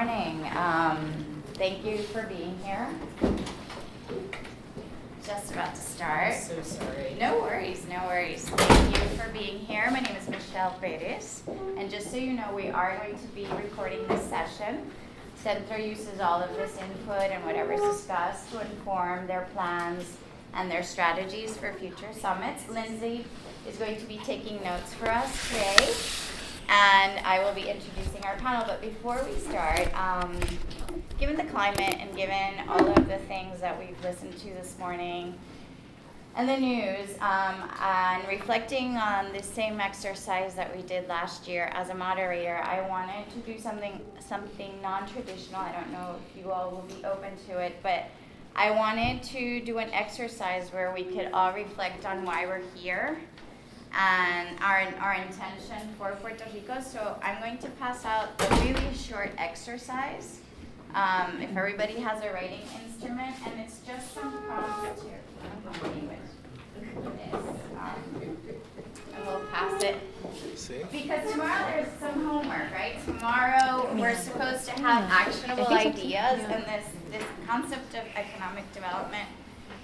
morning. Thank you for being here. Just about to start. I'm so sorry. No worries, no worries. Thank you for being here. My name is Michelle Pérez, and just so you know, we are going to be recording this session. Centro uses all of this input and whatever is discussed to inform their plans and their strategies for future summits. Lindsay is going to be taking notes for us today, and I will be introducing our panel. But before we start, given the climate and given all of the things that we've listened to this morning and the news, and reflecting on the same exercise that we did last year as a moderator, I wanted to do something non-traditional. I don't know if you all will be open to it, but I wanted to do an exercise where we could all reflect on why we're here and our intention for Puerto Rico. So I'm going to pass out a really short exercise. If everybody has a writing instrument, and it's just some prompts here. And we'll pass it. Because tomorrow there's some homework, right? Tomorrow we're supposed to have actionable ideas, and this concept of economic development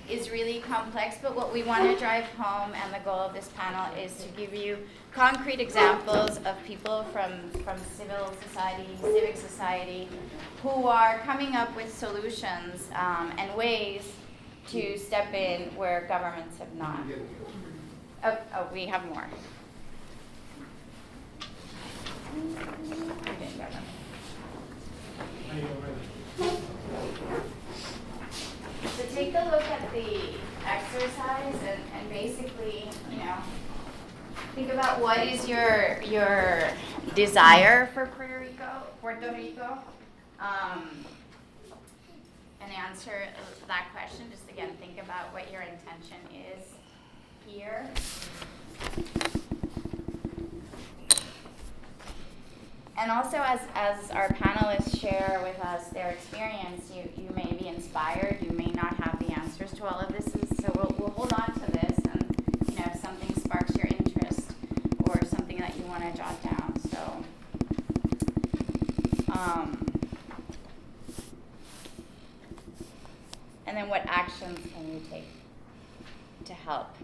is really complex, but what we want to drive home, and the goal of this panel, is to give you concrete examples of people from civil society, civic society, who are coming up with solutions and ways to step in where governments have not. Oh, we have more. So take a look at the exercise and basically, think about what is your desire for Puerto Rico, and answer that question. Just again, think about what your intention is here. And also, as our panelists share with us their experience, you may be inspired. You may not have the answers to all of this, so we'll hold on to this. And if something sparks your interest or something that you want to jot down, so. And then, what actions can you take to help?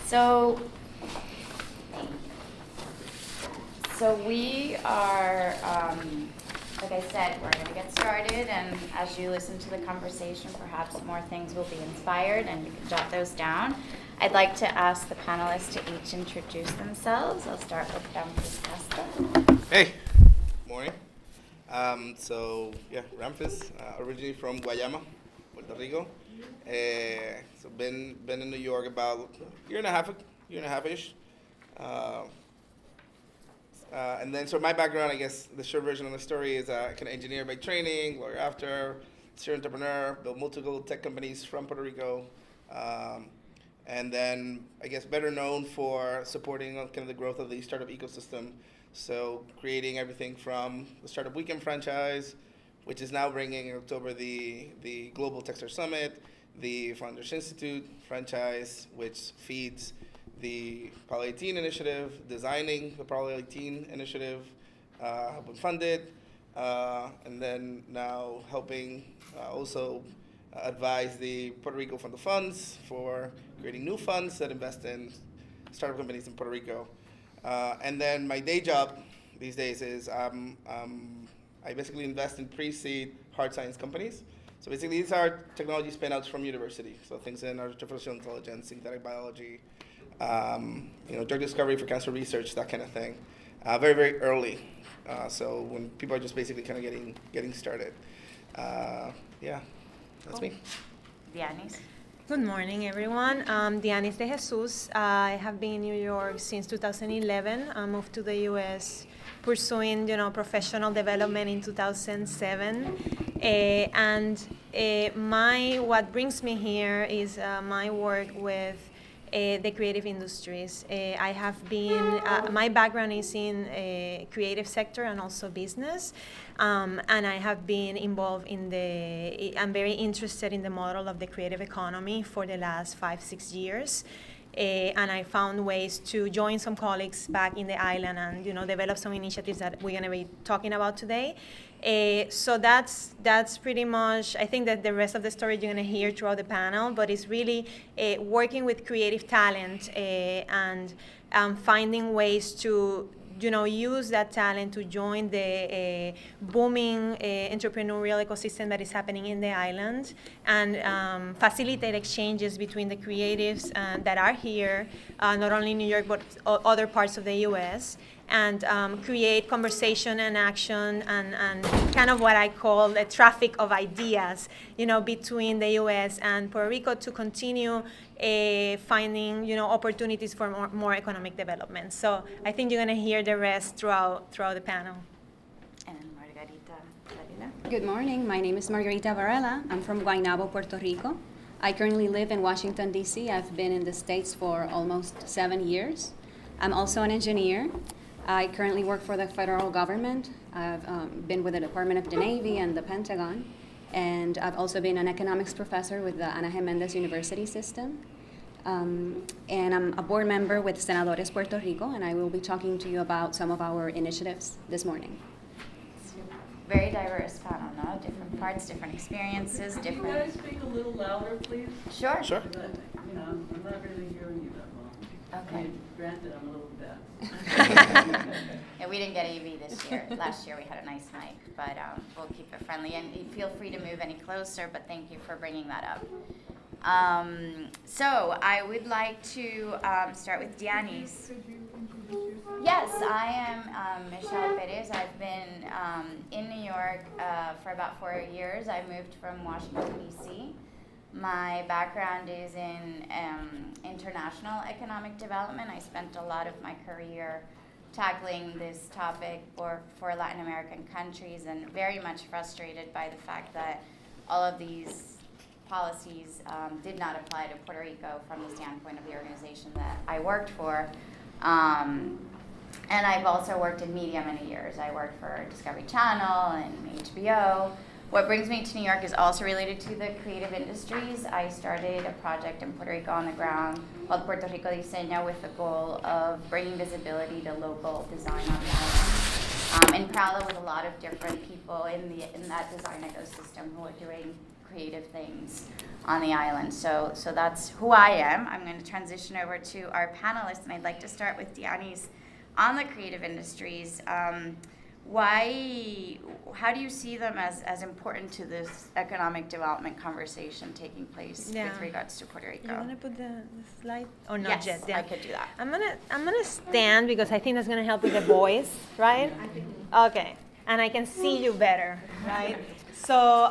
So So we are, like I said, we're going to get started, and as you listen to the conversation, perhaps more things will be inspired, and you can jot those down. I'd like to ask the panelists to each introduce themselves. I'll start with Ramphis Castro. Hey, morning. Ramphis, originally from Guayama, Puerto Rico. So been in New York about a year and a half-ish. And then, so my background, I guess, the short version of the story is kind of engineer by training, lawyer after, serial entrepreneur, built multiple tech companies from Puerto Rico. And then, I guess, better known for supporting kind of the growth of the startup ecosystem. So creating everything from the Startup Weekend franchise, which is now bringing in October the Global Techstars Summit, the Founders Institute franchise, which feeds the Probably 18 initiative, designing the Probably 18 initiative, helping fund it, and then now helping also advise the Puerto Rico Fund of Funds for creating new funds that invest in startup companies in Puerto Rico. And then my day job these days is I basically invest in pre-seed hard science companies. So basically these are technology spin-outs from university. So things in artificial intelligence, synthetic biology, drug discovery for cancer research, that kind of thing. Very, very early. So when people are just basically kind of getting started. That's me. Dyanis. Good morning, everyone. I'm Dyanis de Jesús. I have been in New York since 2011. I moved to the U.S. pursuing, professional development in 2007. What brings me here is my work with the creative industries. I have been, my background is in creative sector and also business. And I have been involved I'm very interested in the model of the creative economy for the last 5-6 years. And I found ways to join some colleagues back in the island and, develop some initiatives that we're gonna be talking about today. So that's pretty much, I think that the rest of the story you're gonna hear throughout the panel, but it's really working with creative talent and finding ways to use that talent to join the booming entrepreneurial ecosystem that is happening in the island and facilitate exchanges between the creatives that are here, not only in New York, but other parts of the U.S., and create conversation and action and kind of what I call the traffic of ideas, between the U.S. and Puerto Rico to continue finding, opportunities for more economic development. So I think you're going to hear the rest throughout the panel. And Margarita. Varela. Good morning. My name is Margarita Varela. I'm from Guaynabo, Puerto Rico. I currently live in Washington, D.C. I've been in the States for almost 7 years. I'm also an engineer. I currently work for the federal government. I've been with the Department of the Navy and the Pentagon. And I've also been an economics professor with the Ana Jiménez University system. And I'm a board member with Cenadores, Puerto Rico, and I will be talking to you about some of our initiatives this morning. Very diverse panel, no? Different parts, different experiences, different... Can you guys speak a little louder, please? Sure. Sure. I'm not really hearing you that well. Okay. I mean, granted, I'm a little deaf. Yeah, we didn't get AV this year. Last year we had a nice mic, but we'll keep it friendly. And feel free to move any closer, but thank you for bringing that up. So I would like to start with Dyanis. Yes, I am Michelle Pérez. I've been in New York for about 4 years. I moved from Washington, D.C. My background is in international economic development. I spent a lot of my career tackling this topic for Latin American countries and very much frustrated by the fact that all of these policies did not apply to Puerto Rico from the standpoint of the organization that I worked for. And I've also worked in media many years. I worked for Discovery Channel and HBO. What brings me to New York is also related to the creative industries. I started a project in Puerto Rico on the ground called Puerto Rico Diseña with the goal of bringing visibility to local design on the island. In parallel with a lot of different people in that design ecosystem who are doing creative things on the island. So that's who I am. I'm going to transition over to our panelists, and I'd like to start with Dyanis. on the creative industries. How do you see them as important to this economic development conversation taking place with regards to Puerto Rico? You want to put the slide or not Yes, yet? Yeah. I could do that. I'm gonna stand because I think that's gonna help with the voice, right? Okay, and I can see you better, right? So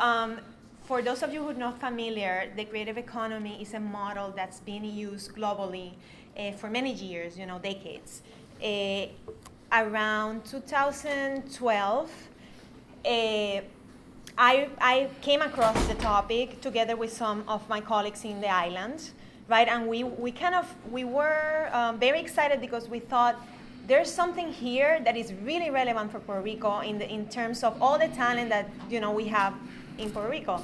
for those of you who are not familiar, the creative economy is a model that's been used globally for many years, decades. Around 2012, I came across the topic together with some of my colleagues in the island, right? And we were very excited because we thought there's something here that is really relevant for Puerto Rico in terms of all the talent that we have in Puerto Rico.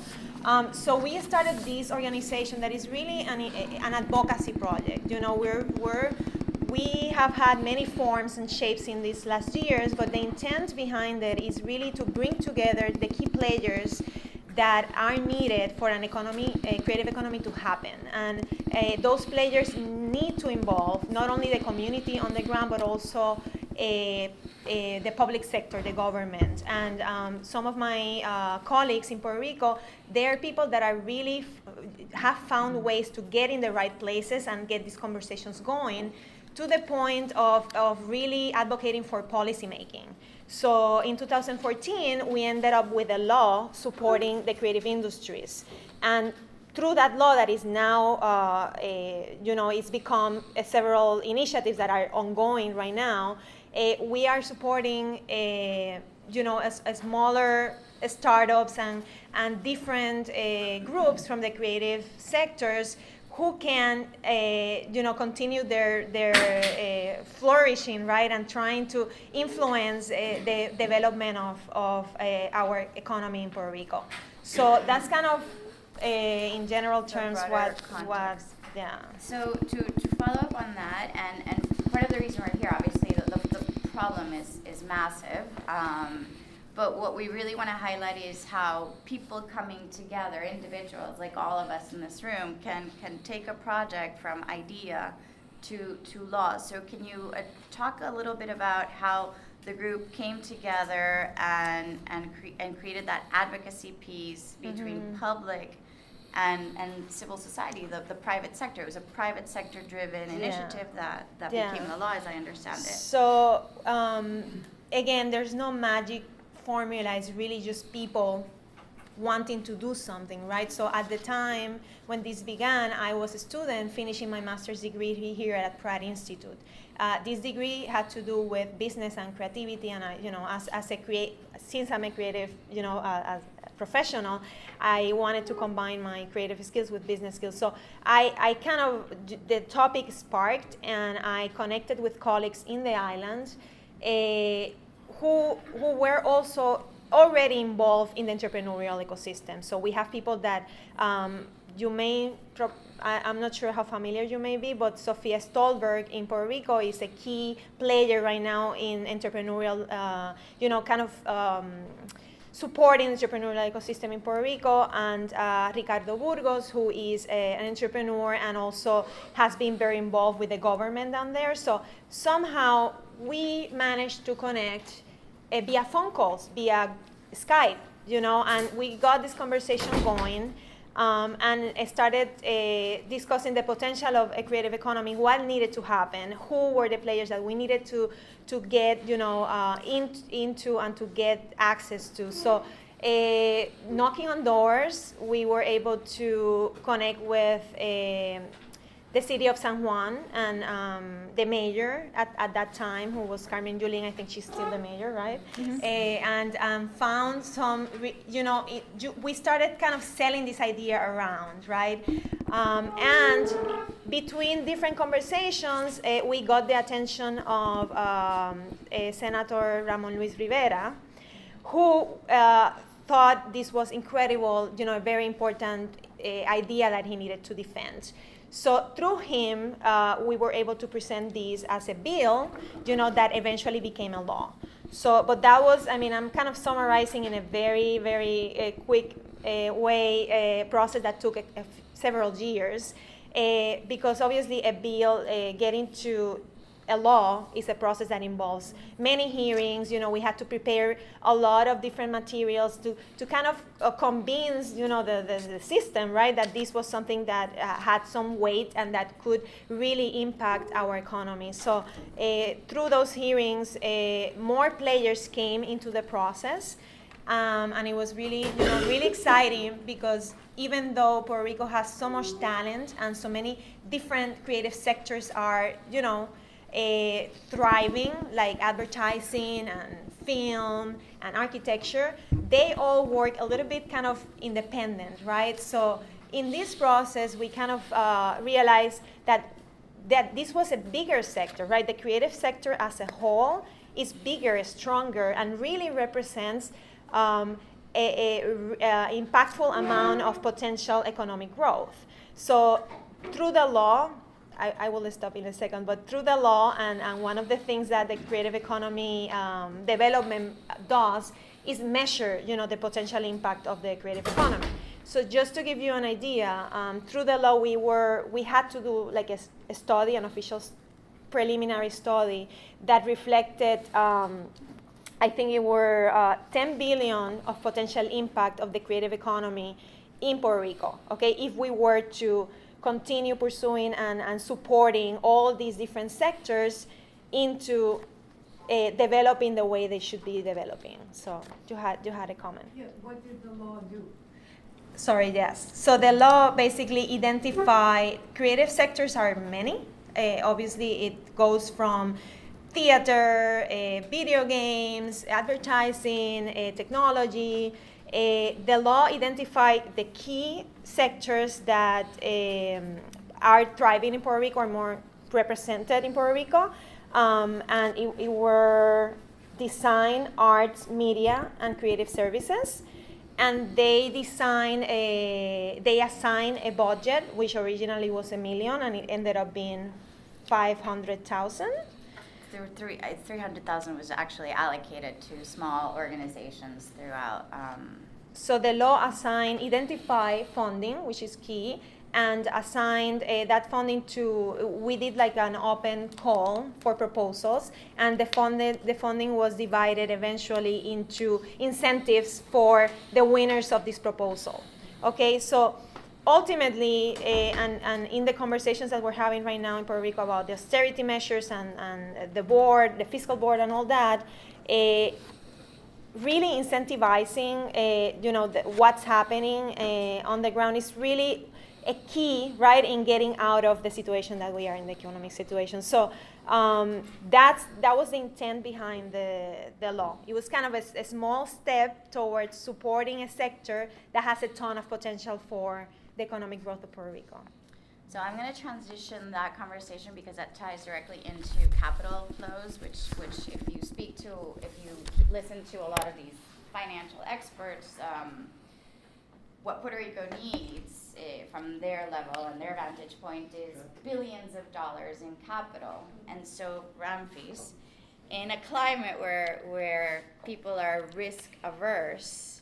So we started this organization that is really an advocacy project. We have had many forms and shapes in these last years, but the intent behind it is really to bring together the key players that are needed for a creative economy to happen. And those players need to involve not only the community on the ground, but also the public sector, the government. And some of my colleagues in Puerto Rico, they're people that are really have found ways to get in the right places and get these conversations going, to the point of really advocating for policy making. So in 2014, we ended up with a law supporting the creative industries. And through that law that is now, it's become several initiatives that are ongoing right now, we are supporting, smaller startups and different groups from the creative sectors who can, continue their flourishing, right, and trying to influence the development of our economy in Puerto Rico. So that's kind of, in general terms, what, yeah. So to follow up on that, and part of the reason we're here, obviously, the problem is massive. But what we really want to highlight is how people coming together, individuals like all of us in this room, can take a project from idea to law. So can you talk a little bit about how the group came together and created that advocacy piece between public and civil society, the private sector? It was a private sector driven initiative that became the law, as I understand it. So again, there's no magic formula. It's really just people wanting to do something, right? So at the time when this began, I was a student finishing my master's degree here at Pratt Institute. This degree had to do with business and creativity, and since I'm a creative, as a professional, I wanted to combine my creative skills with business skills. So the topic sparked, and I connected with colleagues in the island who were also already involved in the entrepreneurial ecosystem. So we have people that you may, I'm not sure how familiar you may be, but Sofia Stolberg in Puerto Rico is a key player right now in entrepreneurial, supporting the entrepreneurial ecosystem in Puerto Rico, and Ricardo Burgos, who is an entrepreneur and also has been very involved with the government down there. So somehow we managed to connect via phone calls, via Skype, and we got this conversation going, and started discussing the potential of a creative economy, what needed to happen, who were the players that we needed to get, into and to get access to. So knocking on doors, we were able to connect with the city of San Juan and the mayor at that time, who was Carmen Yulín. I think she's still the mayor, right? And found some, we started kind of selling this idea around, right? And between different conversations, we got the attention of Senator Ramon Luis Rivera, who thought this was incredible, a very important idea that he needed to defend. So through him, we were able to present this as a bill, that eventually became a law. So, but that was, I'm kind of summarizing in a very, very quick way, process that took several years, because obviously a bill getting to a law is a process that involves many hearings. We had to prepare a lot of different materials to kind of convince, the system, right, that this was something that had some weight and that could really impact our economy. So through those hearings, more players came into the process. And it was really, really exciting because even though Puerto Rico has so much talent and so many different creative sectors are, thriving, like advertising and film and architecture, they all work a little bit kind of independent, right? So in this process, we kind of realized that this was a bigger sector, right? The creative sector as a whole is bigger, stronger, and really represents a impactful amount of potential economic growth. So through the law, I will stop in a second, but through the law, and one of the things that the creative economy development does is measure, the potential impact of the creative economy. So just to give you an idea, through the law, we had to do like a study, an official preliminary study that reflected I think it were 10 billion of potential impact of the creative economy in Puerto Rico, okay, if we were to continue pursuing and supporting all these different sectors into developing the way they should be developing. So you had a comment. Yeah, what did the law do? Sorry, yes. So the law basically identified creative sectors are many. Obviously, it goes from theater, video games, advertising, technology. The law identified the key sectors that are thriving in Puerto Rico or more represented in Puerto Rico. And it were design, arts, media, and creative services. And they assigned a budget, which originally was $1 million, and it ended up being 500,000. 300,000 was actually allocated to small organizations throughout. So the law identified funding, which is key, and assigned that funding we did like an open call for proposals, and the funding was divided eventually into incentives for the winners of this proposal. Okay, so ultimately, and in the conversations that we're having right now in Puerto Rico about the austerity measures and the fiscal board and all that, really incentivizing, what's happening on the ground is really a key, right, in getting out of the situation that we are in, the economic situation. So that was the intent behind the law. It was kind of a small step towards supporting a sector that has a ton of potential for the economic growth of Puerto Rico. So I'm going to transition that conversation because that ties directly into capital flows, which if you listen to a lot of these financial experts, what Puerto Rico needs from their level and their vantage point is billions of dollars in capital. And so, Ramphis, in a climate where people are risk averse,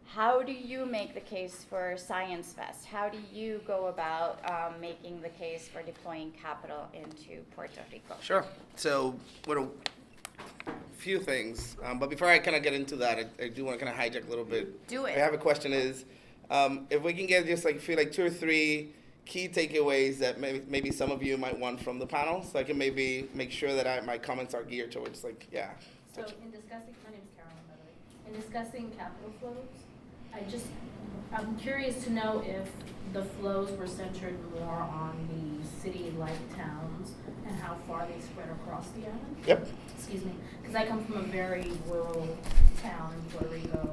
how do you make the case for ScienceVest? How do you go about making the case for deploying capital into Puerto Rico? Sure. So, a few things. But before I kind of get into that, I do want to kind of hijack a little bit. Do it. I have a question is, if we can get just like 2 or 3 key takeaways that maybe some of you might want from the panel, so I can maybe make sure that my comments are geared towards So in discussing, my name is Carolyn, by the way. In discussing capital flows, I'm curious to know if the flows were centered more on the city-like towns and how far they spread across the island. Yep. Excuse me, because I come from a very rural town in Puerto Rico,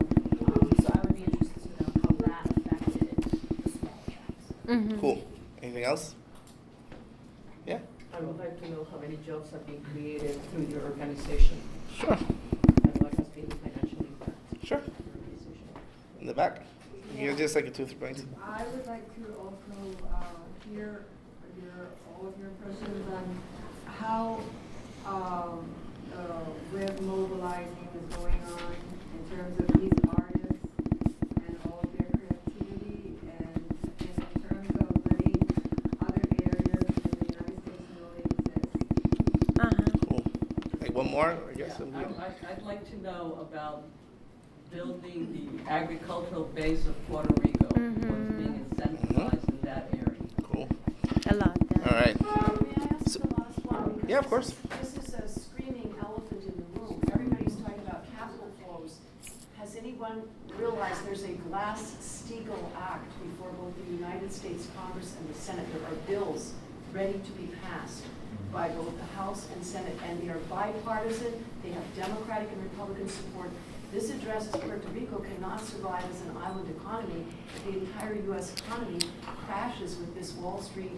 so I would be interested to know how that affected the small towns. Mm-hmm. Cool. Anything else? Yeah. I would like to know how many jobs have been created through your organization Sure. and what has been the financial impact Sure. of your organization. In the back. You're just like a 2 or 3 points. I would like to also hear all of your impressions on how web mobilizing is going on in terms of these artists and all of their creativity, and in terms of letting other areas in the United States know they exist. more, I guess. Yeah, I'd like to know about building the agricultural base of Puerto Rico, what's being incentivized in that area. Cool. A lot. All right. May I ask So- the last one? Because Yeah, of course. This is a screaming elephant in the room. Everybody's talking about capital flows. Has anyone realized there's a Glass-Steagall Act before both the United States Congress and the Senate? There are bills ready to be passed by both the House and Senate, and they are bipartisan. They have Democratic and Republican support. This addresses Puerto Rico cannot survive as an island economy if the entire U.S. economy crashes with this Wall Street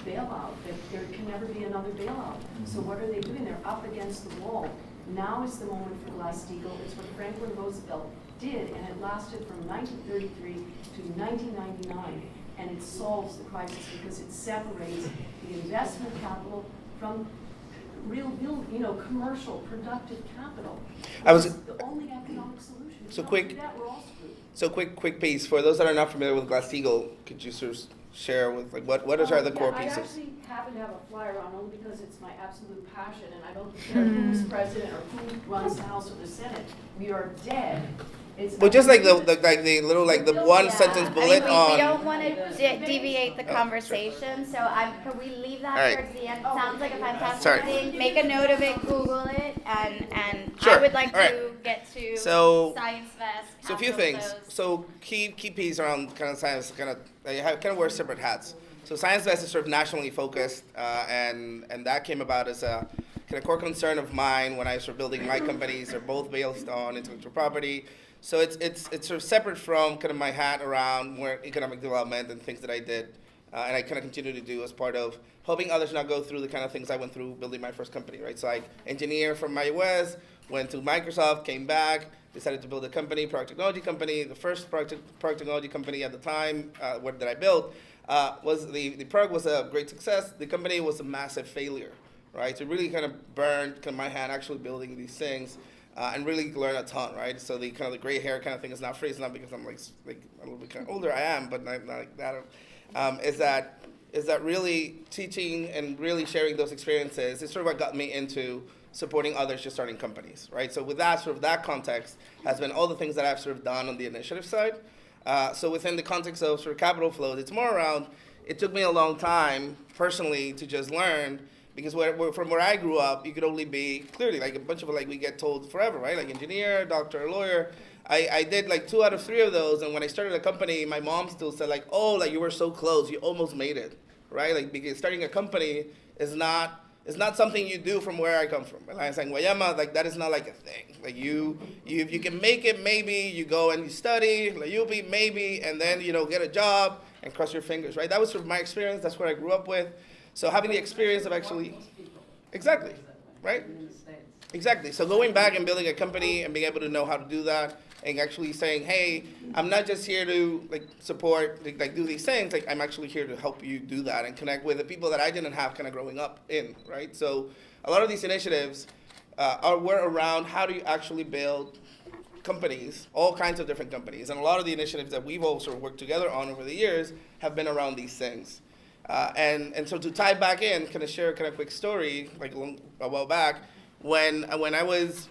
bailout, that there can never be another bailout. So what are they doing? They're up against the wall. Now is the moment for Glass-Steagall. It's what Franklin Roosevelt did, and it lasted from 1933 to 1999. And it solves the crisis because it separates the investment capital from real, commercial, productive capital. I was- It's the only economic solution. If So we don't quick- do that, we're all screwed. So quick piece. For those that are not familiar with Glass-Steagall, could you sort of share with, like, what are the core I pieces? actually happen to have a flyer on only because it's my absolute passion, and I don't care who's president or who runs the House or the Senate. We are dead. It's Well, just like the little, like the one Yeah. sentence I bullet mean, on. we don't want to deviate the Oh, conversation, so can we leave that All right. towards the end? Sounds like a fantastic Sorry. thing. Make a note of it, Google it, and I Sure. would like All right. to get to So- ScienceVest. So a few capital things. flows. So key piece around kind of science, kind of wear separate hats. So ScienceVest is sort of nationally focused, and that came about as a kind of core concern of mine when I was sort of building my companies. They're both based on intellectual property. So it's sort of separate from kind of my hat around more economic development and things that I did, and I kind of continue to do as part of helping others not go through the kind of things I went through building my first company, right? So I engineered from my US, went to Microsoft, came back, decided to build a company, product technology company. The first product technology company at the time that I built was the product was a great success. The company was a massive failure, right? So it really kind of burned kind of my hand actually building these things. And really learn a ton, right? So the kind of the gray hair kind of thing is not free. It's not because I'm like a little bit kind of older. I am, but not like that. Is that really teaching and really sharing those experiences is sort of what got me into supporting others just starting companies, right? So with that sort of that context has been all the things that I've sort of done on the initiative side. So within the context of sort of capital flows, it's more around. It took me a long time personally to just learn. Because from where I grew up, you could only be, clearly, like a bunch of, like we get told forever, right? Like engineer, doctor, lawyer. I did like 2 out of 3 of those, and when I started a company, my mom still said like, oh, like you were so close, you almost made it, right? Like because starting a company is not something you do from where I come from. And I was like, Guayama, like that is not like a thing. Like you if you can make it, maybe you go and you study, like you'll be maybe, and then get a job and cross your fingers, right? That was sort of my experience. That's what I grew up with. So having the experience of actually, exactly, right? Exactly. So going back and building a company and being able to know how to do that and actually saying, hey, I'm not just here to like support, like do these things. Like I'm actually here to help you do that and connect with the people that I didn't have kind of growing up in, right? So a lot of these initiatives were around how do you actually build companies, all kinds of different companies. And a lot of the initiatives that we've also worked together on over the years have been around these things. And so to tie back in, kind of share a kind of quick story, like a while back, when I was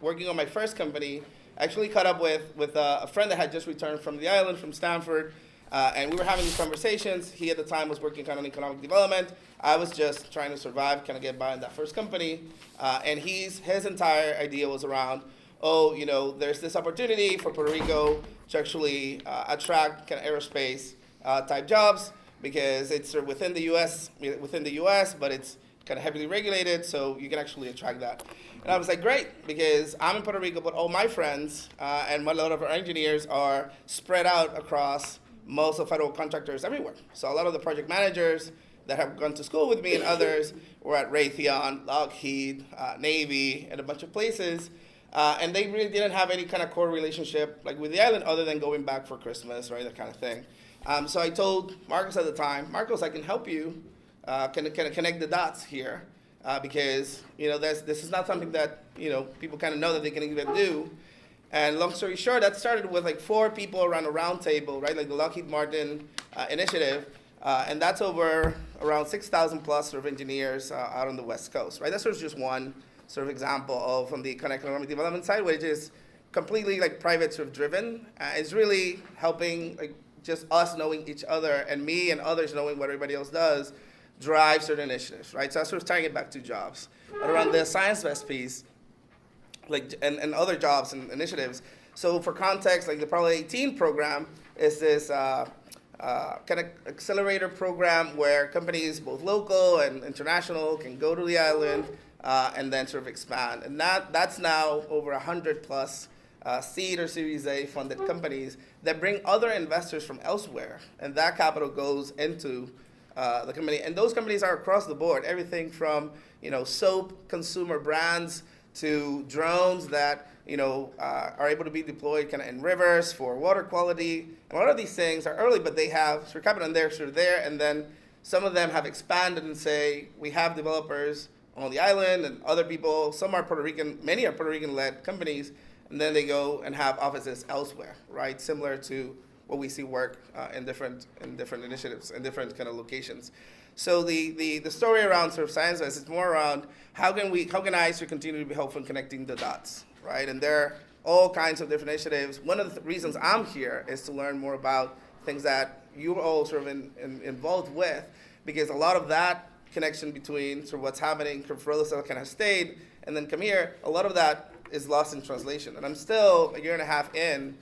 working on my first company, I actually caught up with a friend that had just returned from the island, from Stanford, and we were having these conversations. He at the time was working kind of on economic development. I was just trying to survive, kind of get by in that first company, and his entire idea was around, there's this opportunity for Puerto Rico to actually attract kind of aerospace type jobs. Because it's sort of within the U.S., but it's kind of heavily regulated, so you can actually attract that. And I was like, great, because I'm in Puerto Rico, but all my friends and a lot of our engineers are spread out across most of federal contractors everywhere. So a lot of the project managers that have gone to school with me and others were at Raytheon, Lockheed, Navy, and a bunch of places. And they really didn't have any kind of core relationship like with the island other than going back for Christmas, right, that kind of thing. So I told Marcos at the time, Marcos, I can help you kind of connect the dots here because, this is not something that, people kind of know that they can even do. And long story short, that started with like 4 people around a round table, right, like the Lockheed Martin initiative. And that's over around 6,000 plus sort of engineers out on the West Coast, right? That's sort of just one sort of example of on the kind of economic development side, which is completely like private sort of driven. It's really helping like just us knowing each other and me and others knowing what everybody else does drive certain initiatives, right? So that's sort of tying it back to jobs. But around the ScienceVest piece, like and other jobs and initiatives. So for context, like the Probably 18 program is this kind of accelerator program where companies, both local and international, can go to the island and then sort of expand. And that's now over 100 plus seed or Series A funded companies that bring other investors from elsewhere. And that capital goes into the company. And those companies are across the board, everything from soap consumer brands to drones that are able to be deployed kind of in rivers for water quality. And a lot of these things are early, but they have sort of capital and they're sort of there. And then some of them have expanded and say, we have developers on the island and other people. Some are Puerto Rican, many are Puerto Rican-led companies, and then they go and have offices elsewhere, right? Similar to what we see work in different initiatives in different kind of locations. So the story around sort of ScienceVest is more around how can I sort of continue to be helpful in connecting the dots, right? And there are all kinds of different initiatives. One of the reasons I'm here is to learn more about things that you're all sort of involved with, because a lot of that connection between sort of what's happening from Rosa kind of stayed and then come here, a lot of that is lost in translation. And I'm still a year and a half in,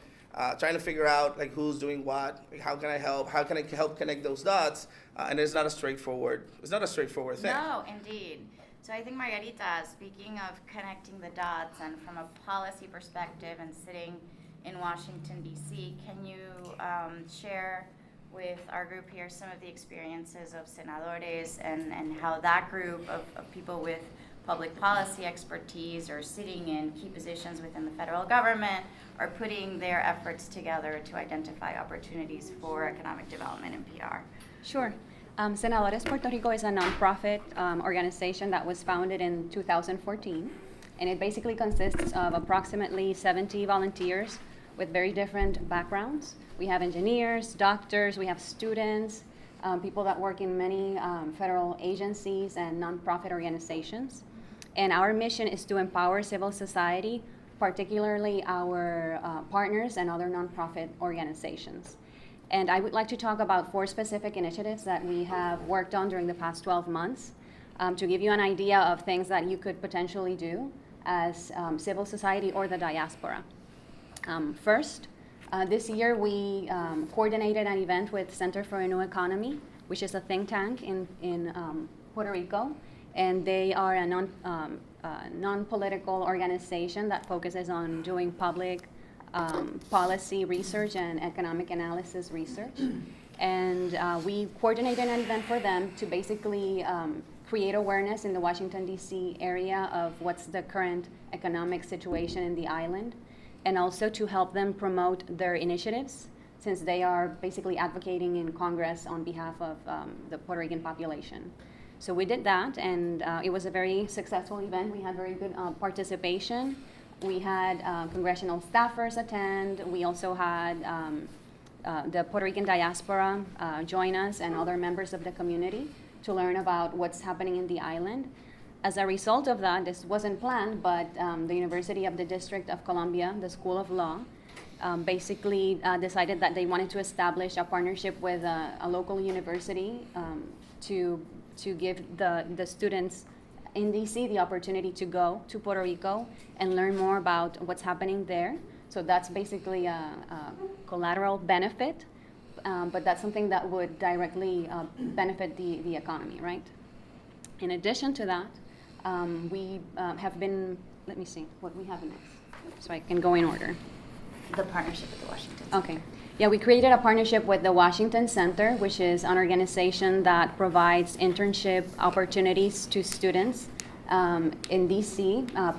trying to figure out like who's doing what, like how can I help connect those dots, and it's not a straightforward thing. No, indeed. So I think Margarita, speaking of connecting the dots and from a policy perspective and sitting in Washington, D.C., can you share with our group here some of the experiences of Cenadores and how that group of people with public policy expertise or sitting in key positions within the federal government are putting their efforts together to identify opportunities for economic development in PR? Sure. Cenadores Puerto Rico is a nonprofit organization that was founded in 2014, and it basically consists of approximately 70 volunteers with very different backgrounds. We have engineers, doctors, we have students, people that work in many federal agencies and nonprofit organizations. And our mission is to empower civil society, particularly our partners and other nonprofit organizations. And I would like to talk about 4 specific initiatives that we have worked on during the past 12 months to give you an idea of things that you could potentially do as civil society or the diaspora. First, this year we coordinated an event with Center for a New Economy, which is a think tank in Puerto Rico, and they are a non-political organization that focuses on doing public policy research and economic analysis research. And we coordinated an event for them to basically create awareness in the Washington, D.C. area of what's the current economic situation in the island, and also to help them promote their initiatives, since they are basically advocating in Congress on behalf of the Puerto Rican population. So we did that, and it was a very successful event. We had very good participation. We had congressional staffers attend. We also had the Puerto Rican Diaspora join us and other members of the community to learn about what's happening in the island. As a result of that, this wasn't planned, but the University of the District of Columbia, the School of Law, basically decided that they wanted to establish a partnership with a local university to give the students in DC the opportunity to go to Puerto Rico and learn more about what's happening there. So that's basically a collateral benefit, but that's something that would directly benefit the economy, right? In addition to that, we have been, let me see what we have next, so I can go in order. The partnership with the Washington. Okay. Yeah, we created a partnership with the Washington Center, which is an organization that provides internship opportunities to students in DC,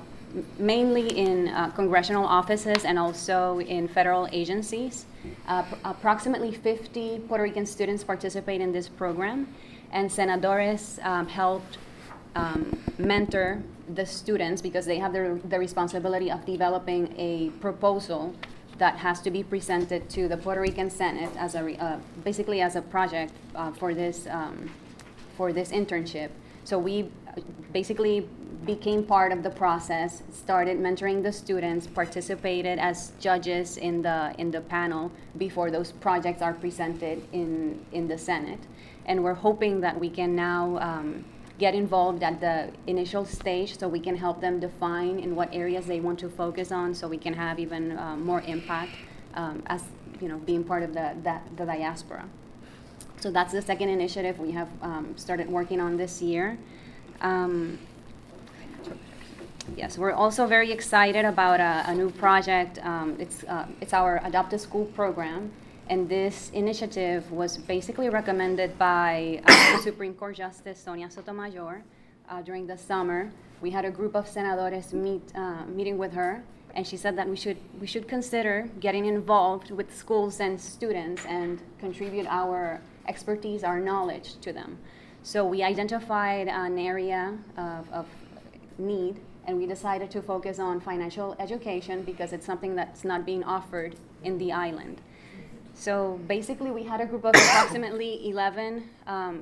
mainly in congressional offices and also in federal agencies. Approximately 50 Puerto Rican students participate in this program, and Cenadores helped mentor the students because they have the responsibility of developing a proposal that has to be presented to the Puerto Rican Senate as basically as a project for this internship. So we basically became part of the process, started mentoring the students, participated as judges in the panel before those projects are presented in the Senate. And we're hoping that we can now get involved at the initial stage so we can help them define in what areas they want to focus on so we can have even more impact as being part of the diaspora. So that's the second initiative we have started working on this year. Yes, we're also very excited about a new project. It's our Adopt a School program, and this initiative was basically recommended by the Supreme Court Justice Sonia Sotomayor during the summer. We had a group of Cenadores meeting with her, and she said that we should consider getting involved with schools and students and contribute our expertise, our knowledge to them. So we identified an area of need, and we decided to focus on financial education because it's something that's not being offered in the island. So basically, we had a group of approximately 11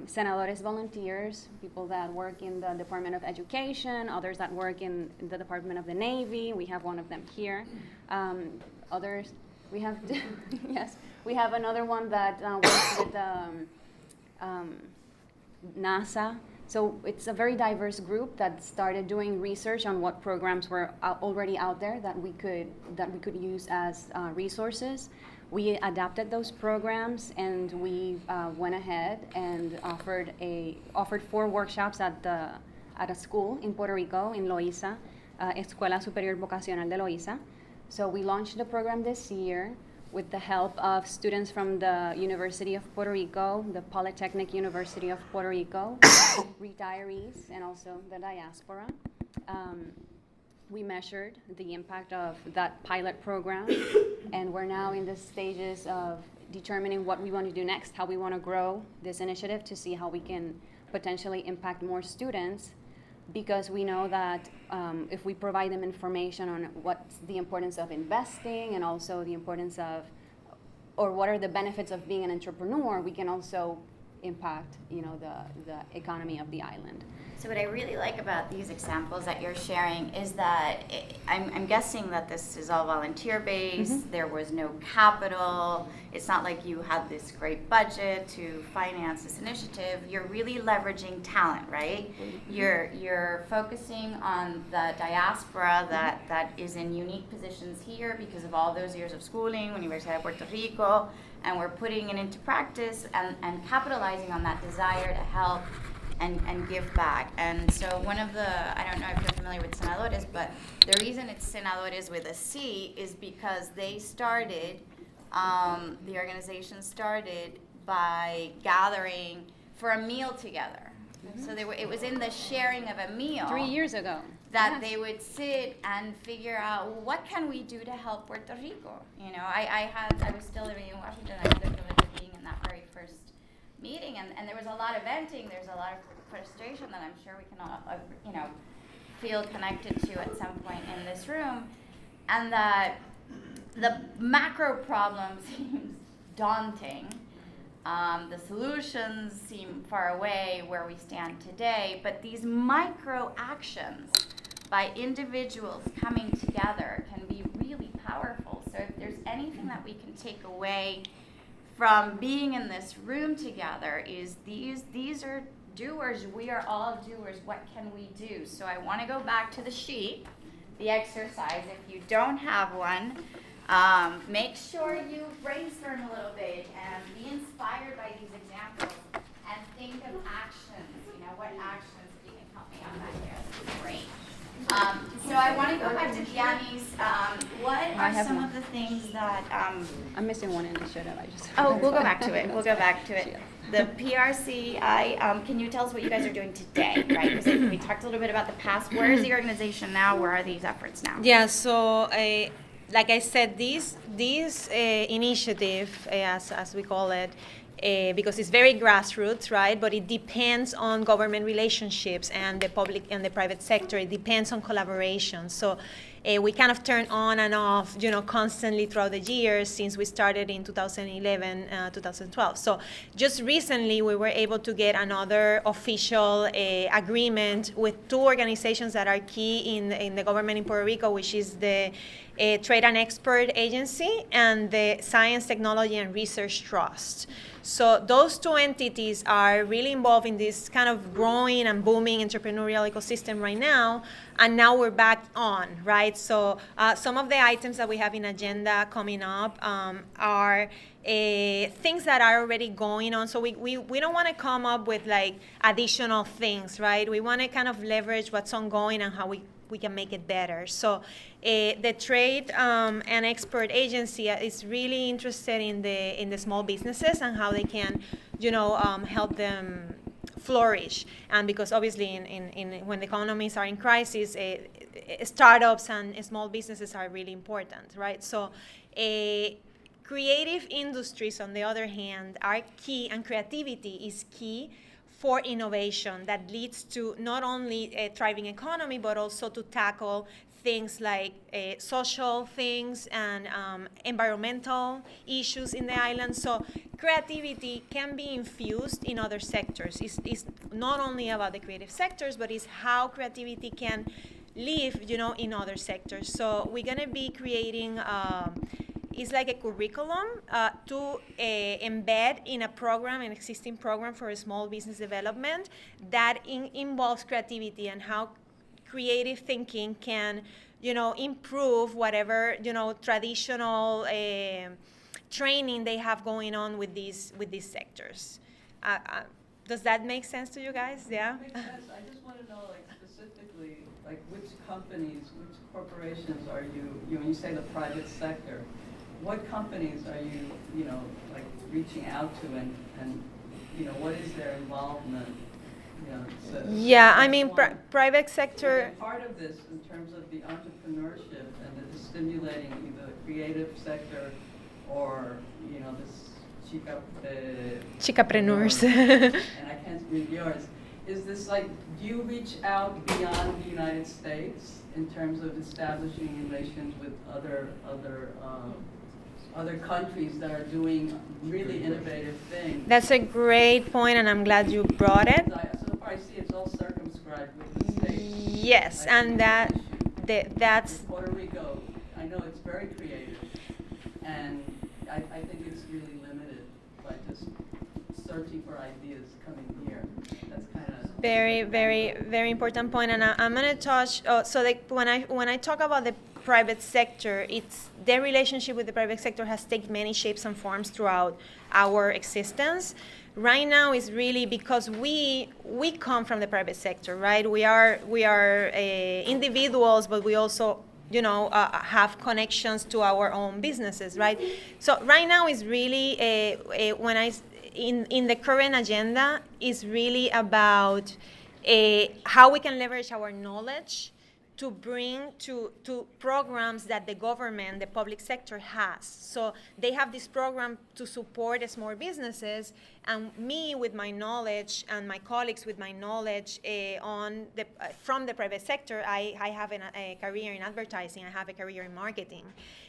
Cenadores volunteers, people that work in the Department of Education, others that work in the Department of the Navy. We have one of them here. Others, we have, yes, we have another one that works with NASA. So it's a very diverse group that started doing research on what programs were already out there that we could use as resources. We adapted those programs, and we went ahead and offered 4 workshops at a school in Puerto Rico, in Loíza, Escuela Superior Vocacional de Loíza. So we launched the program this year with the help of students from the University of Puerto Rico, the Polytechnic University of Puerto Rico, retirees, and also the diaspora. We measured the impact of that pilot program, and we're now in the stages of determining what we want to do next, how we want to grow this initiative to see how we can potentially impact more students, because we know that if we provide them information on what's the importance of investing and also the importance of, or what are the benefits of being an entrepreneur, we can also impact, the economy of the island. So what I really like about these examples that you're sharing is that I'm guessing that this is all volunteer-based. Mm-hmm. There was no capital. It's not like you had this great budget to finance this initiative. You're really leveraging talent, right? Mm-hmm. You're focusing on the diaspora that is in unique positions here because of all those years of schooling, Universidad de Puerto Rico, and we're putting it into practice and capitalizing on that desire to help and give back. And so one of the, I don't know if you're familiar with Cenadores, but the reason it's Cenadores with a C is because they started, the organization started by gathering for a meal together. Mm-hmm. So it was in the sharing of a meal 3 years ago that they would sit and figure out, what can we do to help Puerto Rico? I was still living in Washington. I had the privilege of being in that very first meeting, and there was a lot of venting. There's a lot of frustration that I'm sure we can all, feel connected to at some point in this room, and that the macro problem seems daunting. The solutions seem far away where we stand today, but these micro actions by individuals coming together can be really powerful. So if there's anything that we can take away from being in this room together is these are doers. We are all doers. What can we do? So I want to go back to the sheet, the exercise. If you don't have one, make sure you brainstorm a little bit and be inspired by these examples and think of actions. What actions you can help me out back there? That's great. So I want to go back to Dyanis. What are some of the things that... I'm missing one initiative. Oh, we'll go back to it. We'll go back to it. The PRCI, can you tell us what you guys are doing today, right? Because we talked a little bit about the past. Where is the organization now? Where are these efforts now? Yeah, so like I said, this initiative, as we call it, because it's very grassroots, right? But it depends on government relationships and the public and the private sector. It depends on collaboration. So we kind of turn on and off, constantly throughout the years since we started in 2011, 2012. So just recently, we were able to get another official agreement with two organizations that are key in the government in Puerto Rico, which is the Trade and Export Agency and the Science, Technology, and Research Trust. So those two entities are really involved in this kind of growing and booming entrepreneurial ecosystem right now, and now we're back on, right? So some of the items that we have in agenda coming up are things that are already going on. So we don't want to come up with like additional things, right? We want to kind of leverage what's ongoing and how we can make it better. So the Trade and Export Agency is really interested in the small businesses and how they can, help them flourish. And because obviously when the economies are in crisis, startups and small businesses are really important, right? So creative industries, on the other hand, are key, and creativity is key for innovation that leads to not only a thriving economy, but also to tackle things like social things and environmental issues in the island. So creativity can be infused in other sectors. It's not only about the creative sectors, but it's how creativity can live, in other sectors. So we're gonna be creating it's like a curriculum to embed in a program, an existing program for a small business development that involves creativity and how creative thinking can, improve whatever, traditional training they have going on with these sectors. Does that make sense to you guys? Yeah? It makes sense. I just want to know, specifically, which companies, which corporations are you, when you say the private sector, what companies are you, reaching out to and what is their involvement? Yeah, I mean, private sector. Part of this in terms of the entrepreneurship and the stimulating either the creative sector or, this ChicaPReneurs. And I can't read yours. Is this do you reach out beyond the United States in terms of establishing relations with other countries that are doing really innovative things? That's a great point, and I'm glad you brought it. So far I see it's all circumscribed with the States. Yes, and that's Puerto Rico, I know it's very creative, and I think it's really limited by just searching for ideas coming here. That's kind of very, very, very important point, and I'm going to touch. When I talk about the private sector, it's their relationship with the private sector has taken many shapes and forms throughout our existence. Right now is really because we come from the private sector, right? We are individuals, but we also have connections to our own businesses, right? So right now is really in the current agenda is really about how we can leverage our knowledge to bring to programs that the government, the public sector has. So they have this program to support small businesses, and me with my knowledge and my colleagues with my knowledge from the private sector, I have a career in advertising, I have a career in marketing,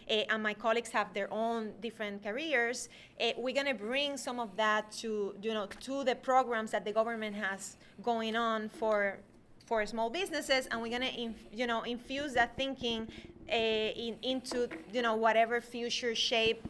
and my colleagues have their own different careers. We're gonna bring some of that to the programs that the government has going on for small businesses, and we're gonna infuse that thinking into whatever future shape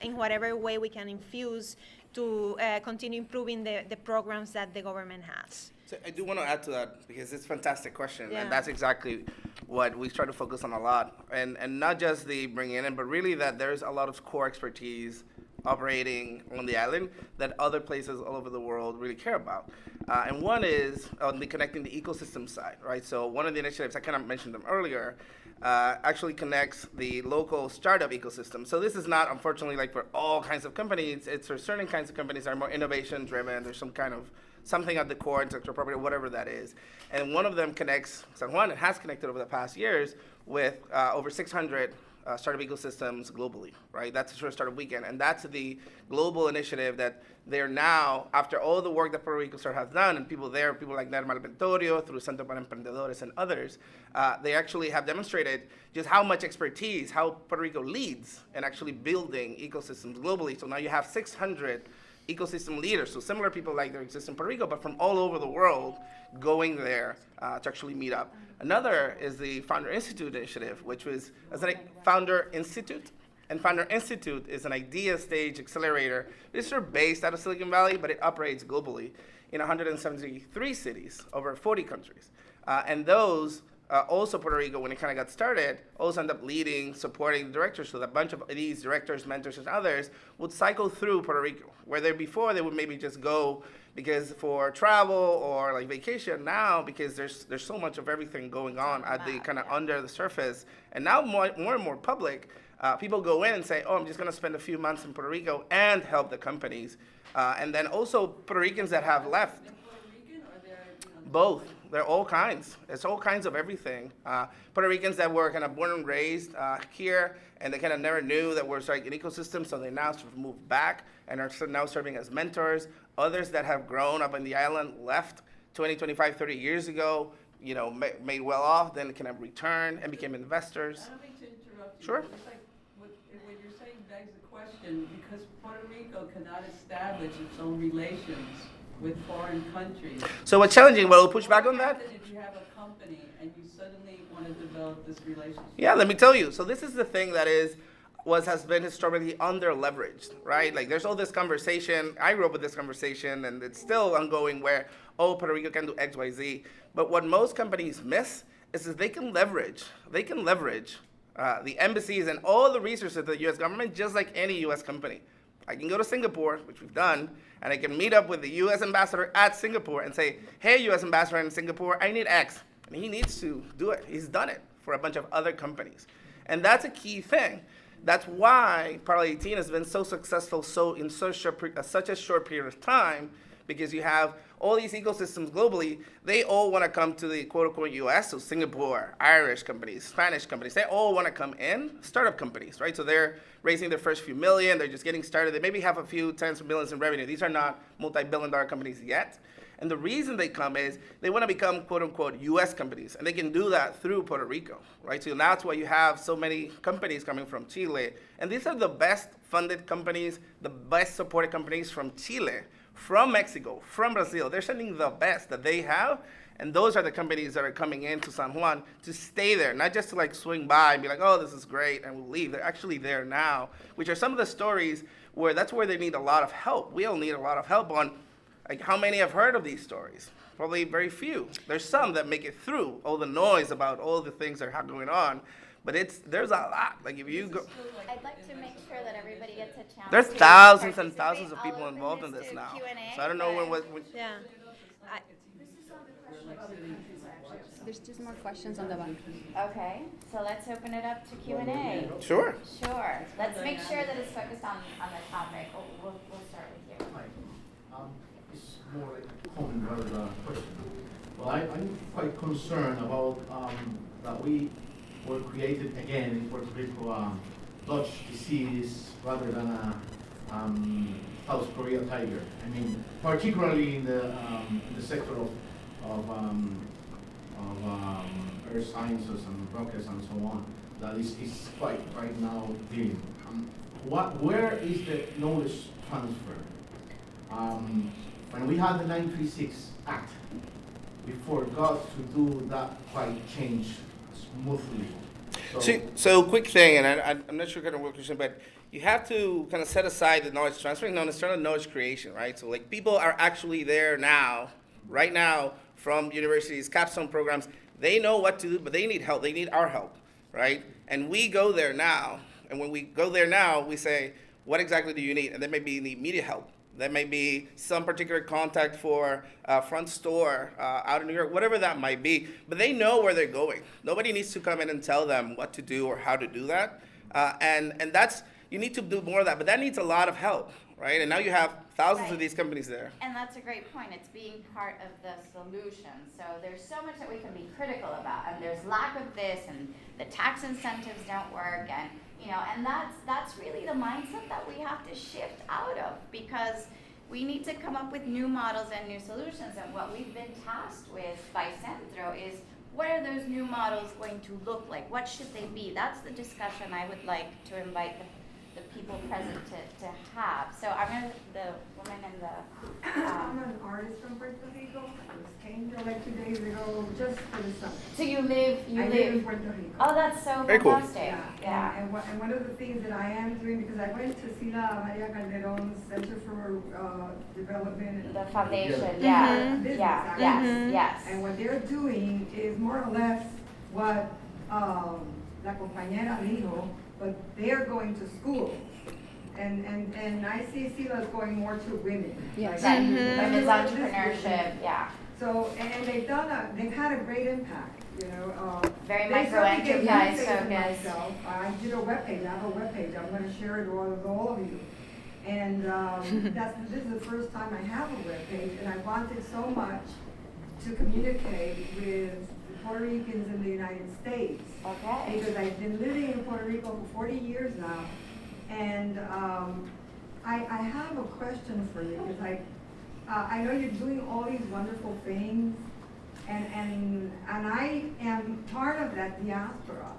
in whatever way we can infuse to continue improving the programs that the government has. So I do want to add to that because it's a fantastic question, Yeah. and that's exactly what we try to focus on a lot, and not just the bringing in, but really that there's a lot of core expertise operating on the island that other places all over the world really care about. And one is on the connecting the ecosystem side, right? So one of the initiatives, I kind of mentioned them earlier, actually connects the local startup ecosystem. So this is not, unfortunately, for all kinds of companies. It's for certain kinds of companies that are more innovation driven. There's some kind of something at the core, intellectual property, whatever that is. And one of them connects San Juan, and has connected over the past years with over 600 startup ecosystems globally, right? That's the first startup weekend, and that's the global initiative that they're now, after all the work that Puerto Rico has done, and people there, people like Nerma Albentorio, through Centro para Emprendedores and others, they actually have demonstrated just how much expertise, how Puerto Rico leads in actually building ecosystems globally. So now you have 600 ecosystem leaders, so similar people like there exist in Puerto Rico, but from all over the world going there to actually meet up. Another is the Founder Institute initiative, which was Founder Institute. And Founder Institute is an idea stage accelerator. It's sort of based out of Silicon Valley, but it operates globally in 173 cities, over 40 countries. And those, also Puerto Rico, when it kind of got started, also end up leading, supporting directors. So that a bunch of these directors, mentors, and others would cycle through Puerto Rico, where before they would maybe just go because for travel or like vacation. Now, because there's so much of everything going on at the kind of under the surface, and now more and more public, people go in and say, oh, I'm just going to spend a few months in Puerto Rico and help the companies. And then also Puerto Ricans that have left. Both. They're all kinds. It's all kinds of everything. Puerto Ricans that were kind of born and raised here, and they kind of never knew that we're like an ecosystem, so they now sort of moved back and are now serving as mentors. Others that have grown up in the island, left 20, 25, 30 years ago, made well off, then kind of returned and became investors. I don't mean to interrupt you. Sure. But it's like what you're saying begs the question, because Puerto Rico cannot establish its own relations with foreign countries. So what's challenging, we'll push back on that. If you have a company and you suddenly want to develop this relationship. Yeah, let me tell you. So this is the thing that has been historically under leveraged, right? Like there's all this conversation. I grew up with this conversation, and it's still ongoing where, Puerto Rico can do X, Y, Z. But what most companies miss is that they can leverage the embassies and all the resources of the U.S. government, just like any U.S. company. I can go to Singapore, which we've done, and I can meet up with the U.S. ambassador at Singapore and say, hey, U.S. ambassador in Singapore, I need X. And he needs to do it. He's done it for a bunch of other companies. And that's a key thing. That's why Parallel 18 has been so successful in such a short period of time, because you have all these ecosystems globally. They all want to come to the quote-unquote U.S., so Singapore, Irish companies, Spanish companies, they all want to come in, startup companies, right? So they're raising their first few million, they're just getting started. They maybe have a few tens of millions in revenue. These are not multi-billion-dollar companies yet. And the reason they come is they want to become quote-unquote U.S. companies, and they can do that through Puerto Rico, right? So that's why you have so many companies coming from Chile. And these are the best funded companies, the best supported companies from Chile, from Mexico, from Brazil. They're sending the best that they have, and those are the companies that are coming into San Juan to stay there, not just to like swing by and be like, oh, this is great, and we'll leave. They're actually there now, which are some of the stories where that's where they need a lot of help. We all need a lot of help on like how many have heard of these stories? Probably very few. There's some that make it through all the noise about all the things that are going on, but there's a lot. Like if you go, I'd like to make sure that everybody gets a chance. there's to thousands and participate. thousands of I'll people open involved in this this to now. Q&A, So I don't know when. Yeah. There's just more questions on the back. Okay, so let's open it up to Q&A. Sure. Sure. Let's make sure that it's focused on the topic. We'll start with you. It's more like a comment rather than a question. Well, I'm quite concerned about that we were created again in Puerto Rico Dutch disease rather than a South Korea tiger. I mean, particularly in the sector of earth sciences and rockets and so on, that is quite right now dealing. Where is the knowledge transfer? When we had the 936 Act, we forgot to do that quite change smoothly. So quick thing, and I'm not sure kind of what question, but you have to kind of set aside the knowledge transfer, no, it's not knowledge creation, right? So like people are actually there now, right now, from universities, capstone programs. They know what to do, but they need help. They need our help, right? And we go there now, and when we go there now, we say, what exactly do you need? And there may be immediate help. There may be some particular contact for front store out in New York, whatever that might be. But they know where they're going. Nobody needs to come in and tell them what to do or how to do that. And that's You need to do more of that, but that needs a lot of help, right? And now you have thousands of Right. these companies there. And that's a great point. It's being part of the solution. So there's so much that we can be critical about, and there's lack of this, and the tax incentives don't work, and and that's really the mindset that we have to shift out of, because we need to come up with new models and new solutions. And what we've been tasked with by Centro is, what are those new models going to look like? What should they be? That's the discussion I would like to invite the people present to have. So I'm going to, the woman in the, I'm an artist from Puerto Rico. I just came here like 2 days ago just for the summer. so you live I live in Puerto Rico. Oh, that's so Very cool. fantastic. Yeah. And one of the things that I am doing, because I went to see La Maria Calderon's Center for Development. The foundation, Mhm. yeah, Business, yeah, actually. yes, yes. And what they're doing is more or less what La Compañera dijo, but they're going to school. And I see Sila's going more to women. Yes. Like, Right. Mhm. Women's like this entrepreneurship, women. yeah. So, and they've had a great impact, Very They certainly gave me micro-enterprise faith in focused. myself. I did a webpage, I have a webpage, I'm gonna share it with all of you. And this is the first time I have a webpage, and I wanted so much to communicate with the Puerto Ricans in the United States. Okay. Because I've been living in Puerto Rico for 40 years now. And I have a question for you, because I know you're doing all these wonderful things, and I am part of that diaspora.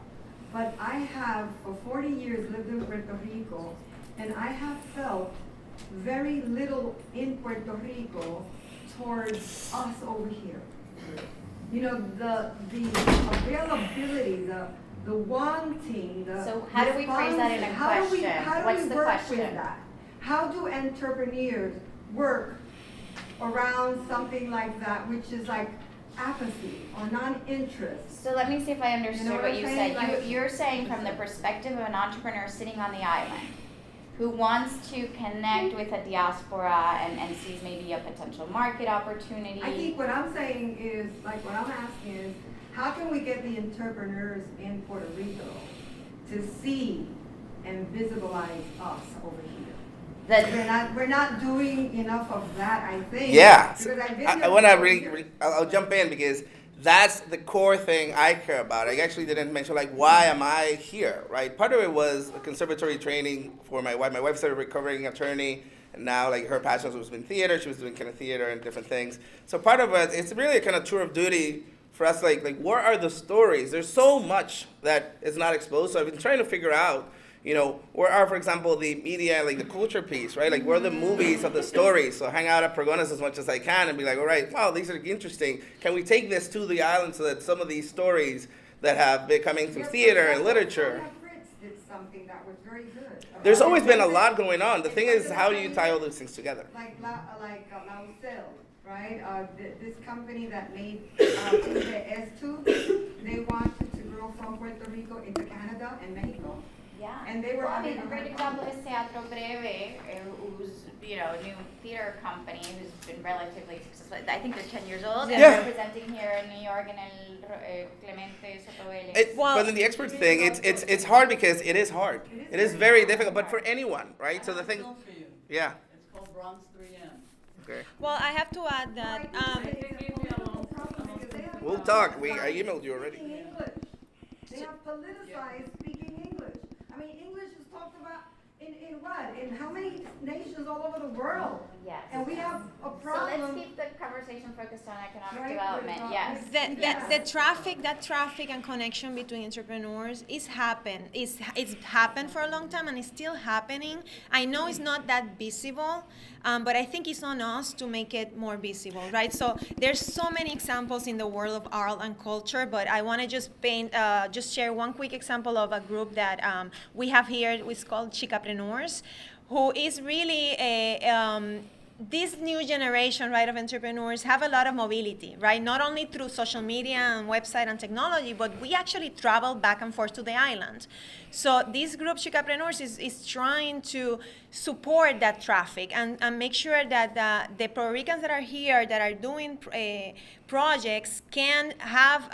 But I have, for 40 years, lived in Puerto Rico, and I have felt very little in Puerto Rico towards us over here. The availability, the wanting, the So how do we phrase that in a question? How do What's we the work question? with that? How do entrepreneurs work around something like that, which is like apathy or non-interest? So let me see if I understood what what I'm you saying? said. Like- You're saying from the perspective of an entrepreneur sitting on the island who wants to connect with a diaspora and sees maybe a potential market opportunity. I think what I'm saying is, like, what I'm asking is, how can we get the entrepreneurs in Puerto Rico to see and visualize us over here? that We're not doing enough of that, I think. Yeah, Because I've been I here want to for years. I'll jump in because that's the core thing I care about. I actually didn't mention, like, why am I here, right? Part of it was a conservatory training for my wife. My wife started a recovering attorney, and now, like, her passion was in theater. She was doing kind of theater and different things. So part of it, it's really a kind of tour of duty for us, like what are the stories? There's so much that is not exposed. So I've been trying to figure out, where are, for example, the media, like the culture piece, right? Like, where are the movies of the stories? So hang out at Pergonas as much as I can and be like, all right, wow, these are interesting. Can we take this to the island so that some of these stories that have been coming through theater and literature. Fritz did something that was very good. There's always been a lot going on. The thing is, how do you tie all those things together? Like Lausel, right? This company that made S2, they wanted to grow from Puerto Rico into Canada and Mexico. Yeah. And they were Well, I mean, a having a great hard example is Teatro Breve, who's, a new theater company who's been relatively successful. I think they're 10 years old and Yeah. they're presenting here in New York in El Clemente Soto Vélez. But in the expert thing, it's hard because it is hard. It is very difficult, but for anyone, right? So the thing, Film for you. yeah. It's called Bronx 3M. Okay. Well, I have to add that We'll talk. I emailed you already. Speaking English. They have politicized speaking English. I mean, English is talked about in what? In how many nations all over the world? Yes. And we have a So problem. let's keep the conversation focused on economic Right, development, with, yes. that traffic and connection between entrepreneurs it's happened for a long time and it's still happening. I know it's not that visible, but I think it's on us to make it more visible, right? So there's so many examples in the world of art and culture, but I want to just share one quick example of a group that we have here. It's called ChicaPReneurs, who is really this new generation, right, of entrepreneurs have a lot of mobility, right? Not only through social media and website and technology, but we actually travel back and forth to the island. So this group, ChicaPReneurs, is trying to support that traffic and make sure that the Puerto Ricans that are here, that are doing projects, can have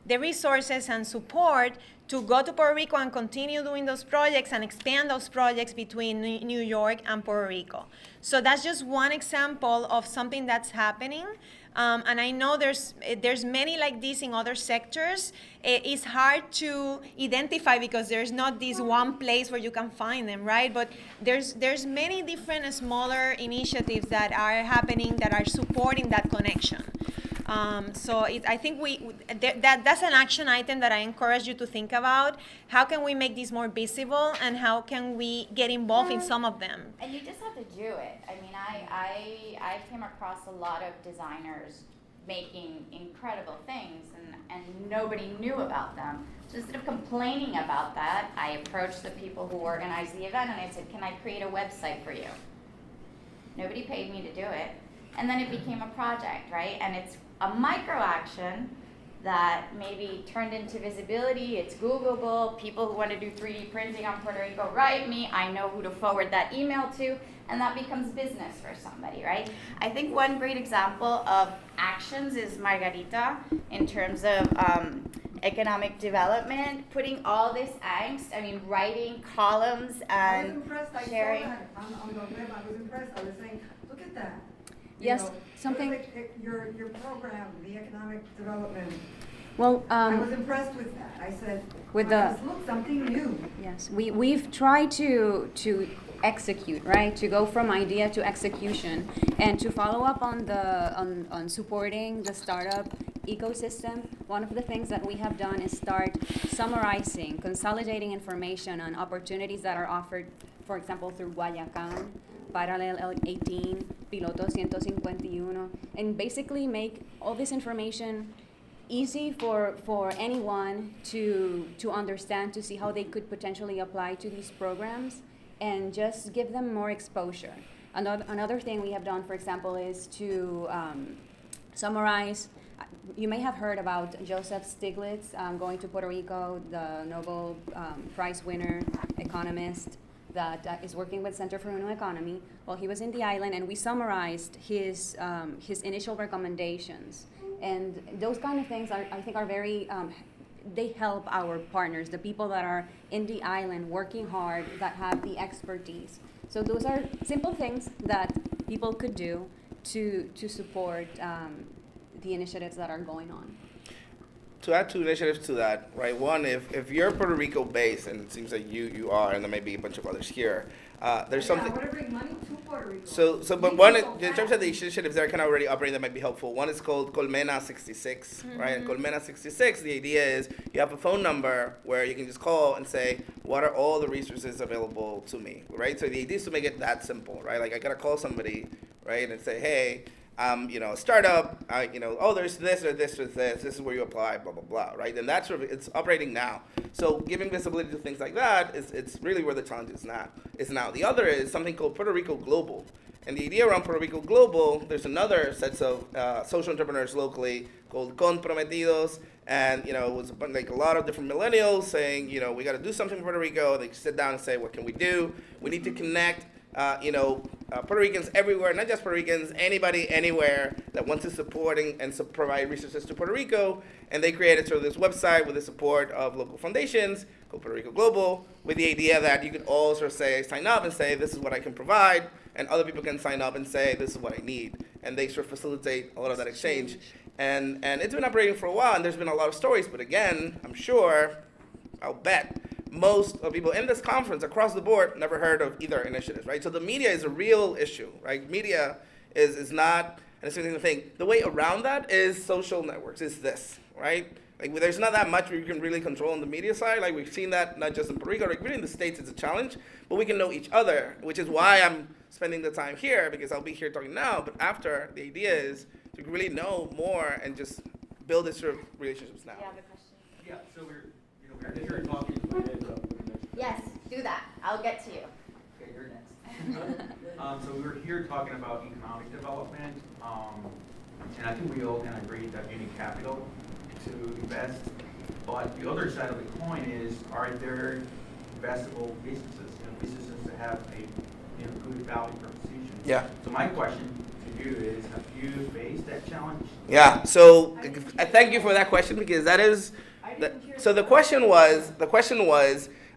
the resources and support to go to Puerto Rico and continue doing those projects and expand those projects between New York and Puerto Rico. So that's just one example of something that's happening. And I know there's many like this in other sectors. It's hard to identify because there's not this one place where you can find them, right? But there's many different smaller initiatives that are happening that are supporting that connection. So I think that's an action item that I encourage you to think about. How can we make this more visible, and how can we get involved in some of them? And you just have to do it. I mean, I came across a lot of designers making incredible things, and nobody knew about them. So instead of complaining about that, I approached the people who organized the event, and I said, can I create a website for you? Nobody paid me to do it. And then it became a project, right? And it's a micro action that maybe turned into visibility. It's Googleable. People who want to do 3D printing on Puerto Rico write me. I know who to forward that email to, and that becomes business for somebody, right? I think one great example of actions is Margarita in terms of economic development, putting all this angst, I mean, writing columns I was and impressed, sharing. I saw that on the web, I was impressed, I was saying, look at that. You Yes, know, something- it was like your program, the economic development, Well, I was impressed with that. I said, with "Wow, the- look, something new." yes, we've tried to execute, right? To go from idea to execution, and to follow up on on supporting the startup ecosystem. One of the things that we have done is start summarizing, consolidating information on opportunities that are offered, for example, through Guayacán, Parallel 18, Piloto 151, and basically make all this information easy for anyone to understand, to see how they could potentially apply to these programs, and just give them more exposure. Another thing we have done, for example, is to summarize. You may have heard about Joseph Stiglitz going to Puerto Rico, the Nobel Prize winner, economist that is working with Center for a New Economy. Well, he was in the island, and we summarized his initial recommendations. And those kind of things I think are very, they help our partners, the people that are in the island working hard, that have the expertise. So those are simple things that people could do to support the initiatives that are going on. To add two initiatives to that, right? One, if you're Puerto Rico based, and it seems like you are, and there may be a bunch of others here, there's Yeah, something. I want to bring money to Puerto Rico. But one, in terms of the initiatives that are kind of already operating that might be helpful, one is called Colmena 66, right? And Colmena 66, the idea is you have a phone number where you can just call and say, what are all the resources available to me, right? So the idea is to make it that simple, right? Like I gotta call somebody, right, and say, hey, a startup, oh, there's this or this or this is where you apply, blah, blah, blah, right? And that's sort of, it's operating now. So giving visibility to things like that it's really where the challenge is now. The other is something called Puerto Rico Global. And the idea around Puerto Rico Global, there's another set of social entrepreneurs locally called Comprometidos, and it was like a lot of different millennials saying, we got to do something for Puerto Rico. They sit down and say, what can we do? We need to connect Puerto Ricans everywhere, not just Puerto Ricans, anybody, anywhere that wants to support and provide resources to Puerto Rico. And they created sort of this website with the support of local foundations called Puerto Rico Global, with the idea that you could all sort of sign up and say, this is what I can provide, and other people can sign up and say, this is what I need. And they sort of facilitate a lot of that exchange. And it's been operating for a while, and there's been a lot of stories, but again, I'll bet, most of people in this conference across the board never heard of either initiatives, right? So the media is a real issue, right? Media is not, and it's the thing. The way around that is social networks, is this, right? Like there's not that much we can really control on the media side. Like we've seen that not just in Puerto Rico, like really in the States it's a challenge, but we can know each other, which is why I'm spending the time here, because I'll be here talking now, but after, the idea is to really know more and just build this sort of relationships now. You have a question? Yeah, so we're here talking. Yes, do that. I'll get to you. Okay, you're next. So we were here talking about economic development, and I think we all can agree that you need capital to invest. But the other side of the coin is, are there investable businesses, businesses that have a good value proposition? Yeah. So my question to you is, have you faced that challenge? Yeah, so I thank you for that question, because that is So the question was,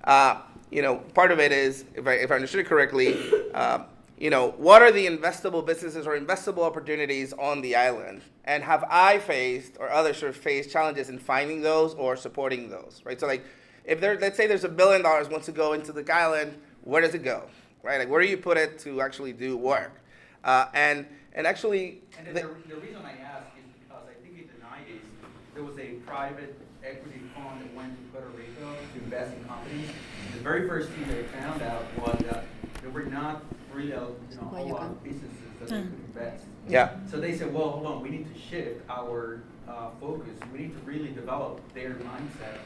part of it is, if I understood it correctly, what are the investable businesses or investable opportunities on the island? And have I faced or others sort of faced challenges in finding those or supporting those, right? So like, if let's say there's $1 billion wants to go into the island, where does it go, right? Like, where do you put it to actually do work? And actually, And the reason I ask is because I think in the 90s, there was a private equity fund that went to Puerto Rico to invest in companies. The very first thing they found out was that there were not really a whole lot of businesses that they could invest. yeah. So they said, well, hold on, we need to shift our focus. We need to really develop their mindset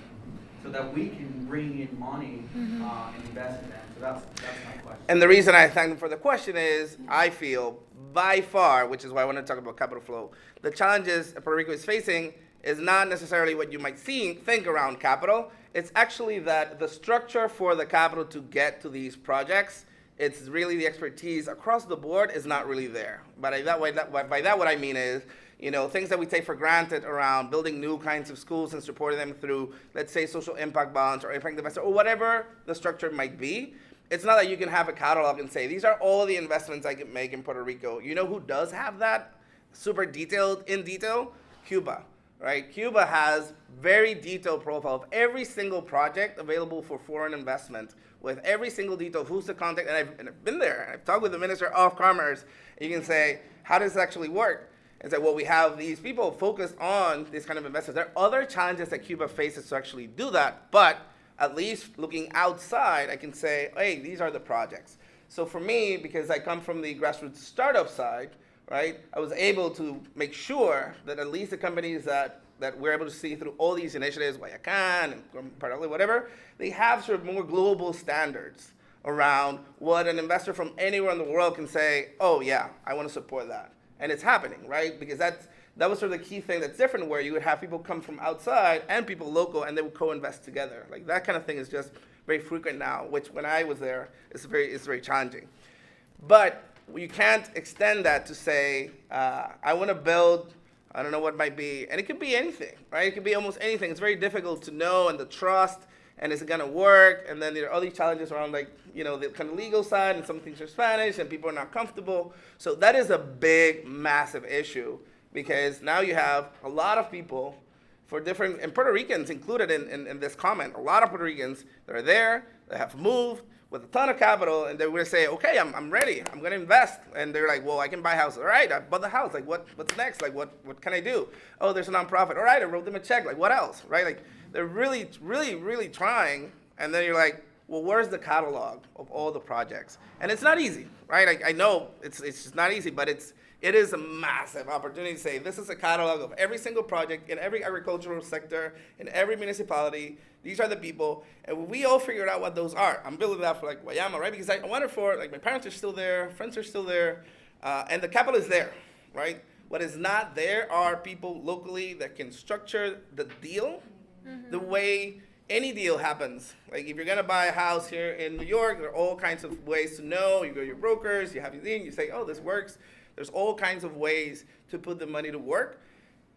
so that we can bring in money and invest in them. So that's my question. And the reason I thank them for the question is, I feel by far, which is why I want to talk about capital flow, the challenges Puerto Rico is facing is not necessarily what you might think around capital. It's actually that the structure for the capital to get to these projects, it's really the expertise across the board is not really there. But by that what I mean is, things that we take for granted around building new kinds of schools and supporting them through, let's say, social impact bonds or impact investment or whatever the structure might be. It's not that you can have a catalog and say, these are all the investments I can make in Puerto Rico. You know who does have that super detailed, in detail? Cuba, right? Cuba has very detailed profile of every single project available for foreign investment with every single detail of who's the contact. And I've been there. I've talked with the Minister of Commerce. And you can say, how does this actually work? And say, well, we have these people focused on this kind of investments. There are other challenges that Cuba faces to actually do that, but at least looking outside, I can say, hey, these are the projects. So for me, because I come from the grassroots startup side, right, I was able to make sure that at least the companies that we're able to see through all these initiatives, Guayacan and Varela, whatever, they have sort of more global standards around what an investor from anywhere in the world can say, oh yeah, I want to support that. And it's happening, right? Because that was sort of the key thing that's different, where you would have people come from outside and people local, and they would co-invest together. Like that kind of thing is just very frequent now, which when I was there, it's very challenging. But you can't extend that to say, I want to build, I don't know what it might be, and it could be anything, right? It could be almost anything. It's very difficult to know and the trust, and is it going to work? And then there are other challenges around, like, the kind of legal side, and some things are Spanish, and people are not comfortable. So that is a big, massive issue, because now you have a lot of people for different, and Puerto Ricans included in this comment, a lot of Puerto Ricans that are there, that have moved with a ton of capital, and they're going to say, okay, I'm ready, I'm going to invest. And they're like, well, I can buy houses. All right, I bought the house. Like, what's next? Like, what can I do? Oh, there's a nonprofit. All right, I wrote them a check. Like, what else, right? Like, they're really, really, really trying. And then you're like, well, where's the catalog of all the projects? And it's not easy, right? I know it's just not easy, but it is a massive opportunity to say, this is a catalog of every single project in every agricultural sector, in every municipality. These are the people, and we all figured out what those are. I'm building that for like Guayama, right? Because I wanted for, like, my parents are still there, friends are still there, and the capital is there, right? What is not there are people locally that can structure the deal the way any deal happens. Like, if you're gonna buy a house here in New York, there are all kinds of ways to know. You go to your brokers, you have your thing, you say, oh, this works. There's all kinds of ways to put the money to work.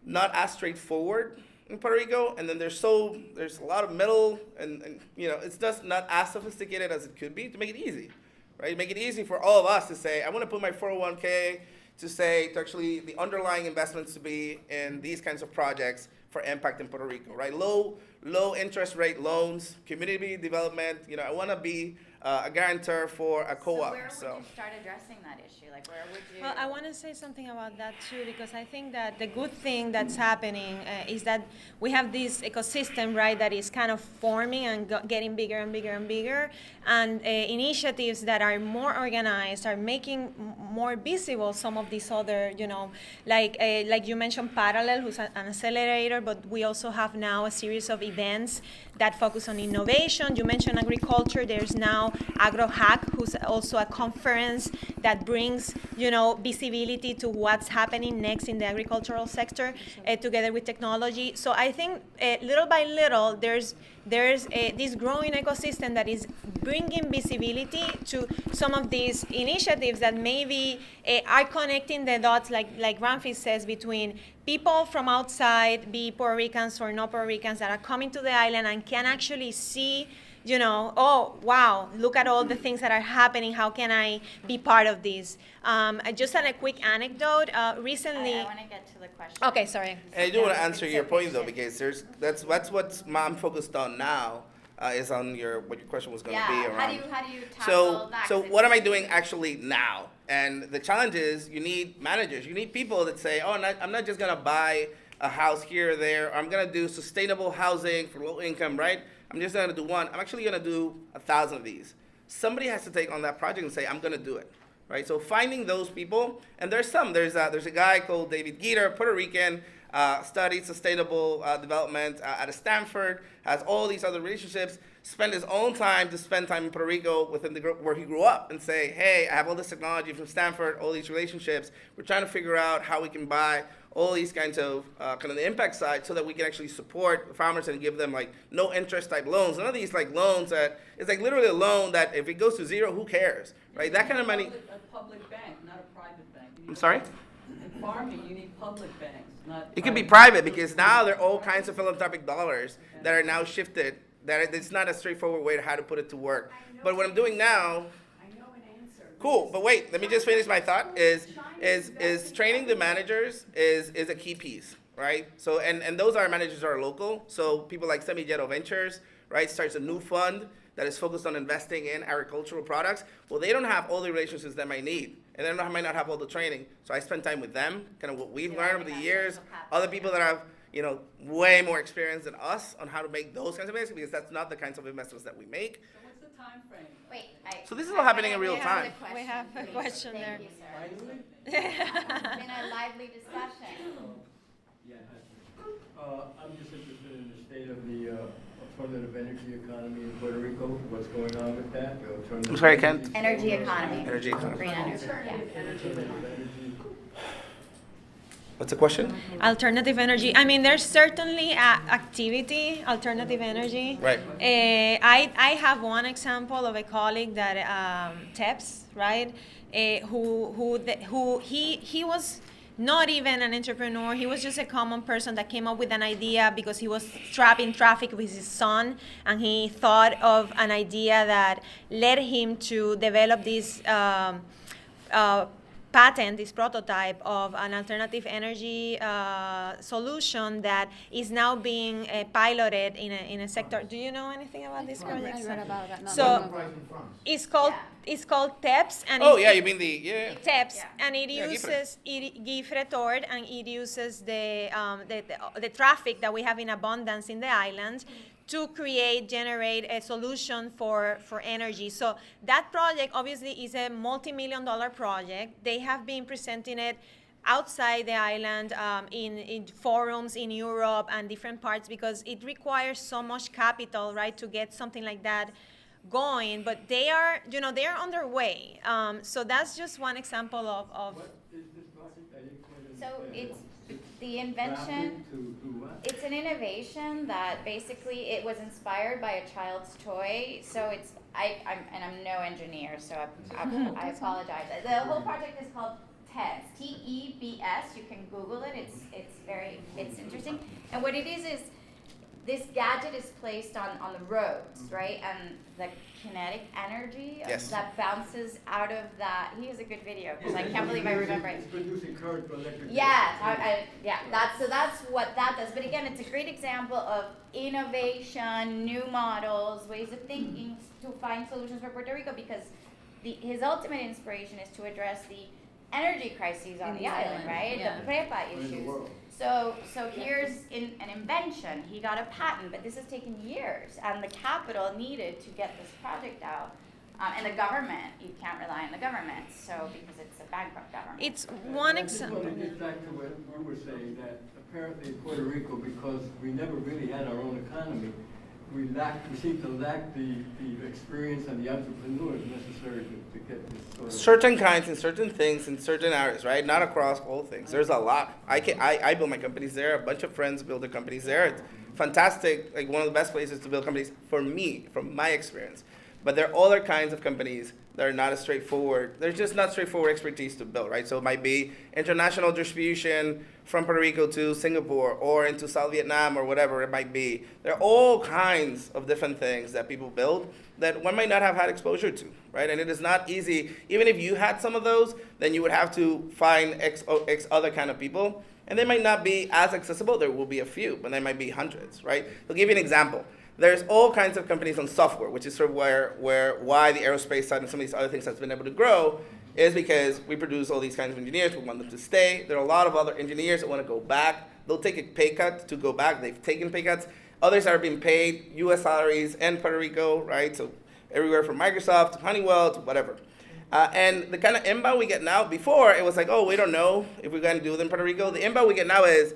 Not as straightforward in Puerto Rico, and then there's a lot of middle, and it's just not as sophisticated as it could be to make it easy, right? Make it easy for all of us to say, I want to put my 401k to actually the underlying investments to be in these kinds of projects for impact in Puerto Rico, right? Low interest rate loans, community development. I want to be a guarantor for a co-op. So where would you start addressing that issue? Like, where would you? Well, I want to say something about that too, because I think that the good thing that's happening is that we have this ecosystem, right, that is kind of forming and getting bigger and bigger and bigger, and initiatives that are more organized are making more visible some of these other, like you mentioned, Parallel, who's an accelerator, but we also have now a series of events that focus on innovation. You mentioned agriculture. There's now AgroHack, who's also a conference that brings, visibility to what's happening next in the agricultural sector, together with technology. So I think little by little, there's this growing ecosystem that is bringing visibility to some of these initiatives that maybe are connecting the dots, like Ramphis says, between people from outside, be Puerto Ricans or not Puerto Ricans, that are coming to the island and can actually see, oh, wow, look at all the things that are happening. How can I be part of this? Just a quick anecdote. Recently, I want to get to the question. Okay, sorry. And I do want to answer your point though, because that's what I'm focused on now. Is on what your question was going to be around. How do you tackle that? So what am I doing actually now? And the challenge is you need managers. You need people that say, oh, I'm not just going to buy a house here or there. Or I'm going to do sustainable housing for low income, right? I'm just going to do one. I'm actually going to do 1,000 of these. Somebody has to take on that project and say, I'm going to do it, right? So finding those people, and there's a guy called David Geeter, Puerto Rican, studied sustainable development out of Stanford, has all these other relationships, spent his own time to spend time in Puerto Rico within the group where he grew up and say, hey, I have all this technology from Stanford, all these relationships. We're trying to figure out how we can buy all these kinds of kind of the impact side so that we can actually support farmers and give them like no interest type loans. None of these like loans that, it's like literally a loan that if it goes to zero, who cares, right? That kind of money. A public bank, not a private bank. I'm sorry? In farming, you need public banks, not. It could be private because now there are all kinds of philanthropic dollars that are now shifted. That it's not a straightforward way to how to put it to work. But what I'm doing now, I know an answer. cool. But wait, let me just finish my thought. Is training the managers is a key piece, right? So and those are managers that are local. So people like Semijetto Ventures, right, starts a new fund that is focused on investing in agricultural products. Well, they don't have all the relationships that might need, and they might not have all the training. So I spend time with them, kind of what we've learned over the years. Other people that have way more experience than us on how to make those kinds of investments, because that's not the kinds of investments that we make. So what's the time frame? Wait, So this is all happening in real time. We have a question there. Thank you, sir. It's been a lively discussion. I'm just interested in the state of the alternative energy economy in Puerto Rico. What's going on with that? I'm sorry, Ken? Energy economy. Energy economy. Green energy, yeah. Alternative energy. What's the question? Alternative energy. I mean, there's certainly activity, alternative energy. Right. I have one example of a colleague that TEPS, right? He was not even an entrepreneur. He was just a common person that came up with an idea because he was trapped in traffic with his son, and he thought of an idea that led him to develop this patent, this prototype of an alternative energy solution that is now being piloted in a sector. Do you know anything about this project? I read about that. So it's called TEPS, and You mean the TEPS, Yeah. and it Yeah, uses GIFRE-TORD, and it uses the traffic that we have in abundance in the island to generate a solution for energy. So that project obviously is a multi-million-dollar project. They have been presenting it outside the island in forums in Europe and different parts because it requires so much capital, right, to get something like that going. But they are underway. So that's just one example of. What is this project? I didn't quite So understand. it's the invention. To what? It's an innovation that basically it was inspired by a child's toy. So I'm no engineer, so I apologize. The whole project is called TEBS, TEBS. You can Google it. It's interesting. And what it is this gadget is placed on the roads, right? And the kinetic energy that bounces out of that. He has a good video because I can't believe I remember it. It's producing current for electric. That's what that does. But again, it's a great example of innovation, new models, ways of thinking to find solutions for Puerto Rico, because his ultimate inspiration is to address the energy crises on the island, right? Yeah. The PREPA issues. So here's an invention. He got a patent, but this has taken years, and the capital needed to get this project out. And the government, you can't rely on the government, so because it's a bankrupt government. It's one I just want example. to get back to what you were saying, that apparently in Puerto Rico, because we never really had our own economy, we seem to lack the experience and the entrepreneurs necessary to get this sort of. Certain kinds and certain things in certain areas, right? Not across all things. There's a lot. I build my companies there. A bunch of friends build their companies there. It's fantastic. Like one of the best places to build companies for me, from my experience. But there are other kinds of companies that are not as straightforward. There's just not straightforward expertise to build, right? So it might be international distribution from Puerto Rico to Singapore or into South Vietnam or whatever it might be. There are all kinds of different things that people build that one might not have had exposure to, right? And it is not easy. Even if you had some of those, then you would have to find X other kind of people. And they might not be as accessible. There will be a few, but there might be hundreds, right? I'll give you an example. There's all kinds of companies on software, which is sort of why the aerospace side and some of these other things has been able to grow, is because we produce all these kinds of engineers. We want them to stay. There are a lot of other engineers that want to go back. They'll take a pay cut to go back. They've taken pay cuts. Others are being paid U.S. salaries in Puerto Rico, right? So everywhere from Microsoft to Honeywell to whatever. And the kind of inbound we get now, before it was like, oh, we don't know if we're going to do it in Puerto Rico. The inbound we get now is,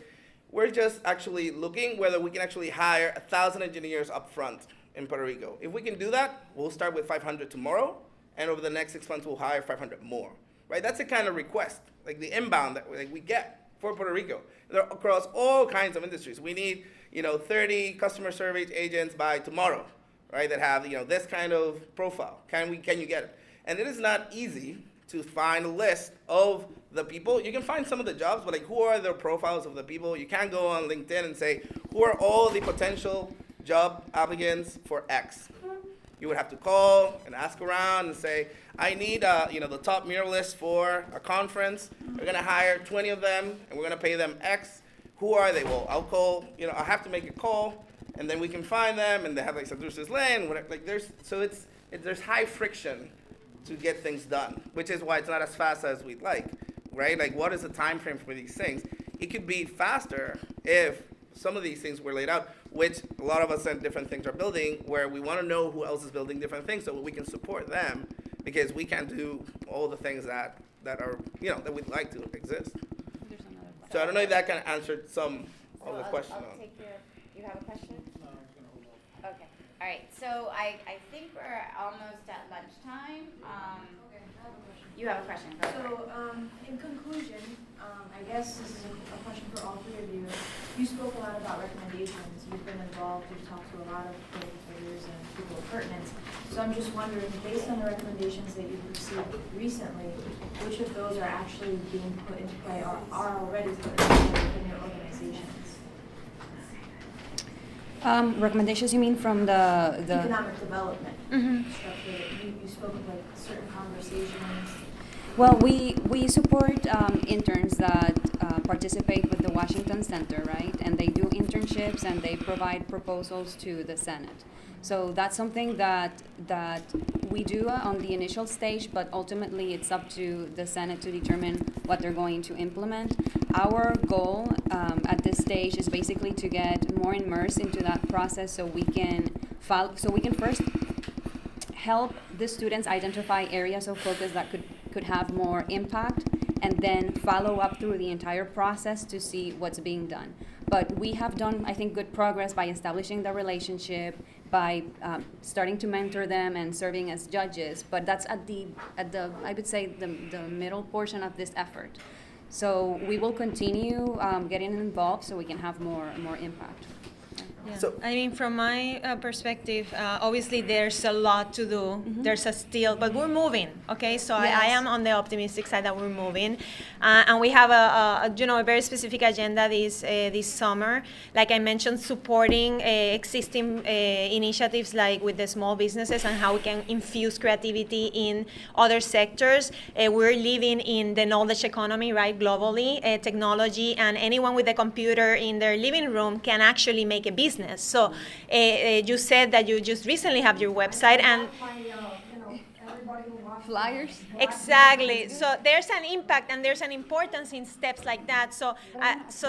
we're just actually looking whether we can actually hire 1,000 engineers up front in Puerto Rico. If we can do that, we'll start with 500 tomorrow, and over the next 6 months, we'll hire 500 more, right? That's the kind of request, like the inbound that we get for Puerto Rico. They're across all kinds of industries. We need, 30 customer service agents by tomorrow, right? That have, this kind of profile. Can you get it? And it is not easy to find a list of the people. You can find some of the jobs, but who are the profiles of the people? You can't go on LinkedIn and say, who are all the potential job applicants for X? You would have to call and ask around and say, I need, the top muralists for a conference. We're gonna hire 20 of them, and we're gonna pay them X. Who are they? Well, I'll call, I have to make a call, and then we can find them, and they have Cenadores lane, whatever. There's high friction to get things done, which is why it's not as fast as we'd like, right? Like, what is the time frame for these things? It could be faster if some of these things were laid out, which a lot of us at different things are building, where we want to know who else is building different things so we can support them, because we can't do all the things that are, that we'd like to exist. There's another question. So I don't know if that kind of answered some of the question. I'll take you have a question? Okay. All right, so I think we're almost at lunchtime. Okay, I have a question. You have a question. Go for it. So, in conclusion, I guess this is a question for all three of you. You spoke a lot about recommendations. You've been involved. You've talked to a lot of legislators and people of pertinence. So I'm just wondering, based on the recommendations that you've received recently, which of those are actually being put into play or are already put into play within your organizations? Recommendations you mean from the Economic development Mhm. structure. You spoke of certain conversations. Well, we support interns that participate with the Washington Center, right? And they do internships and they provide proposals to the Senate. So that's something that we do on the initial stage, but ultimately it's up to the Senate to determine what they're going to implement. Our goal at this stage is basically to get more immersed into that process so we can first help the students identify areas of focus that could have more impact, and then follow up through the entire process to see what's being done. But we have done, I think, good progress by establishing the relationship, by starting to mentor them and serving as judges. But that's at the I would say the middle portion of this effort. So we will continue getting involved so we can have more impact. Yeah. So- I mean, from my perspective, obviously there's a lot to do. Mm-hmm. There's a still, but we're moving. Okay, so Yes. I am on the optimistic side that we're moving, and we have a very specific agenda this summer. Like I mentioned, supporting existing initiatives like with the small businesses and how we can infuse creativity in other sectors. We're living in the knowledge economy, right? Globally, technology, and anyone with a computer in their living room can actually make a business. So you said that you just recently have your website, and Everybody who wants Flyers? exactly. So there's an impact and there's an importance in steps like that. So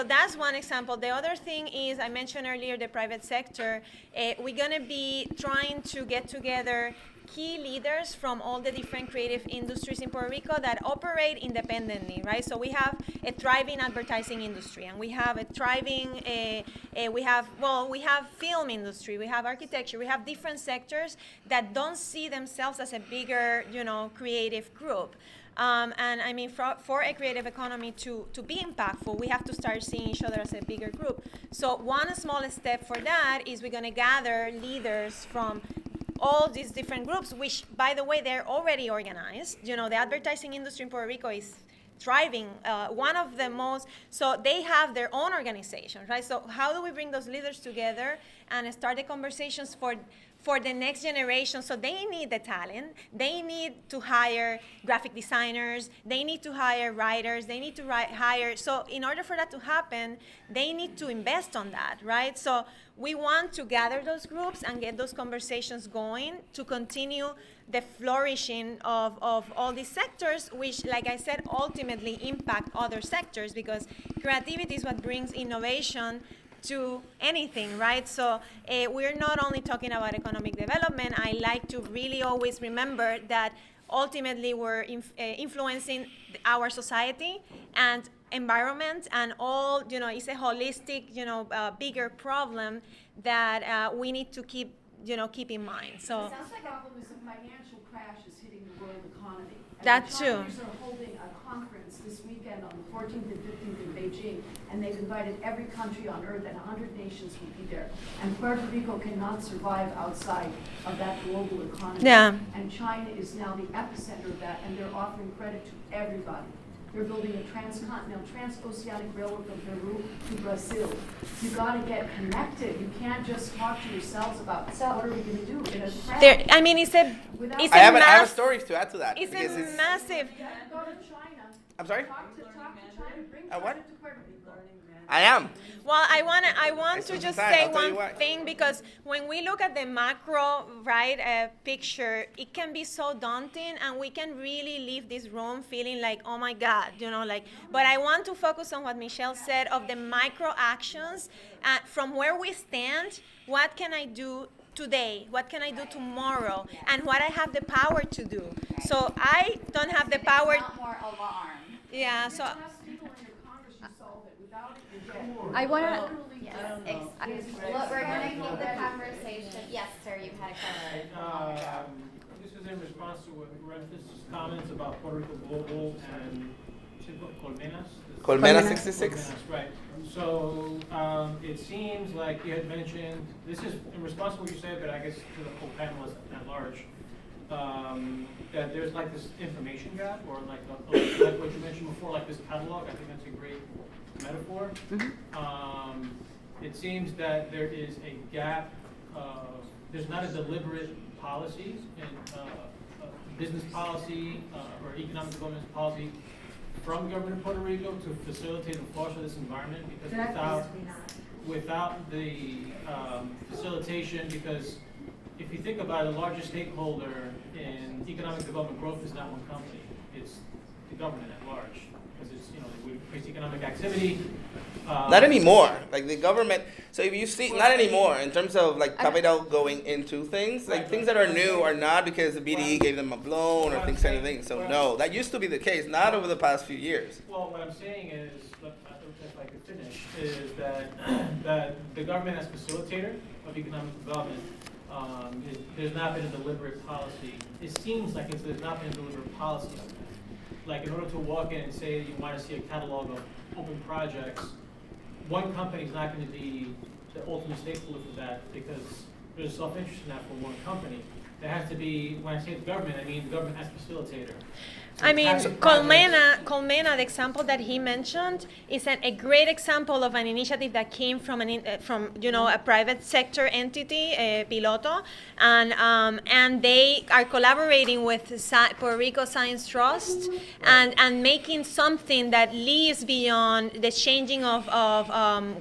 that's one example. The other thing is, I mentioned earlier the private sector. We're going to be trying to get together key leaders from all the different creative industries in Puerto Rico that operate independently, right? So we have a thriving advertising industry, and we have a thriving, we have film industry, we have architecture, we have different sectors that don't see themselves as a bigger, creative group. And I mean, for a creative economy to be impactful, we have to start seeing each other as a bigger group. So one small step for that is we're going to gather leaders from all these different groups, which, by the way, they're already organized. The advertising industry in Puerto Rico is thriving. One of the most, so they have their own organization, right? So how do we bring those leaders together and start the conversations for the next generation? So they need the talent. They need to hire graphic designers. They need to hire writers. They need to hire. So in order for that to happen, they need to invest on that, right? So we want to gather those groups and get those conversations going to continue the flourishing of all these sectors, which, like I said, ultimately impact other sectors, because creativity is what brings innovation to anything, right? So we're not only talking about economic development. I like to really always remember that ultimately we're influencing our society and environment, and all, it's a holistic, bigger problem that we need to keep in mind. So It sounds like the problem is a financial crash is hitting the world economy. And that the too. Chinese are holding a conference this weekend on the 14th and 15th in Beijing, and they've invited every country on earth, and 100 nations will be there. And Puerto Rico cannot survive outside of that global economy. Yeah. And China is now the epicenter of that, and they're offering credit to everybody. They're building a transcontinental, transoceanic railroad from Peru to Brazil. You got to get connected. You can't just talk to yourselves about what are we going to do in a crash. I mean, it's a I have stories to add to that. It's because a massive. Yeah, go to China. I'm sorry? Talk to China. Bring What? China to Puerto Rico. I am. Well, I want to It's just time. say I'll tell you one why. thing, because when we look at the macro, right, picture, it can be so daunting, and we can really leave this room feeling like, oh my God, but I want to focus on what Michelle said of the micro actions, from where we stand. What can I do today? What can I do tomorrow? And what I have the power to do. So I don't have the power. Not more alarm. Yeah, so. I want to. Yes, Look, we're gonna keep the conversation. Yes, sir, you had a question. This is in response to what Ramphis' comments about Puerto Rico Global and Colmenas. Colmena 66? Colmenas, right. So it seems like you had mentioned, this is in response to what you said, but I guess to the whole panelists at large, that there's like this information gap, or like what you mentioned before, like this catalog. I think that's a great metaphor. It seems that there is a gap. There's not a deliberate policy in business policy or economic development policy from the government of Puerto Rico to facilitate and foster this environment, because without the facilitation, because if you think about it, the largest stakeholder in economic development growth is not one company, it's the government at large, because it's, we increase economic activity. Not anymore. Like the government. So if you see, not anymore in terms of like capital going into things. Like things that are new are not because the BDE gave them a loan or things kind of things. So no, that used to be the case. Not over the past few years. Well, what I'm saying is, if I could finish, is that that the government as facilitator of economic development, there's not been a deliberate policy. It seems like there's not been a deliberate policy of that. Like in order to walk in and say that you want to see a catalog of open projects, one company is not going to be the ultimate stakeholder for that, because there's a self-interest in that for one company. There has to be, when I say the government, I mean the government as facilitator. So I mean, having projects- Colmena, the example that he mentioned, is a great example of an initiative that came from a private sector entity, Piloto, and they are collaborating with Puerto Rico Science Trust and making something that lives beyond the changing of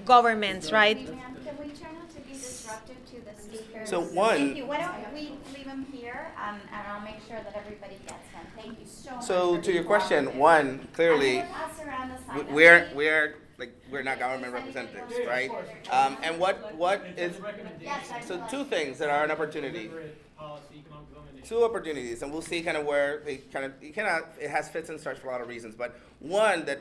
governments, right? Can we try not to be disruptive to the speakers? So one- Thank you. Why don't we leave them here, and I'll make sure that everybody gets them. Thank you so much. So for to your being question, here. one, clearly, I'm gonna pass around the sign-up sheet. we're not government representatives, right? And what is, Yes, I so will. two things that are an opportunity. Deliberate policy, economic development two opportunities, and we'll see kind of where they it has fits and starts for a lot of reasons, but one that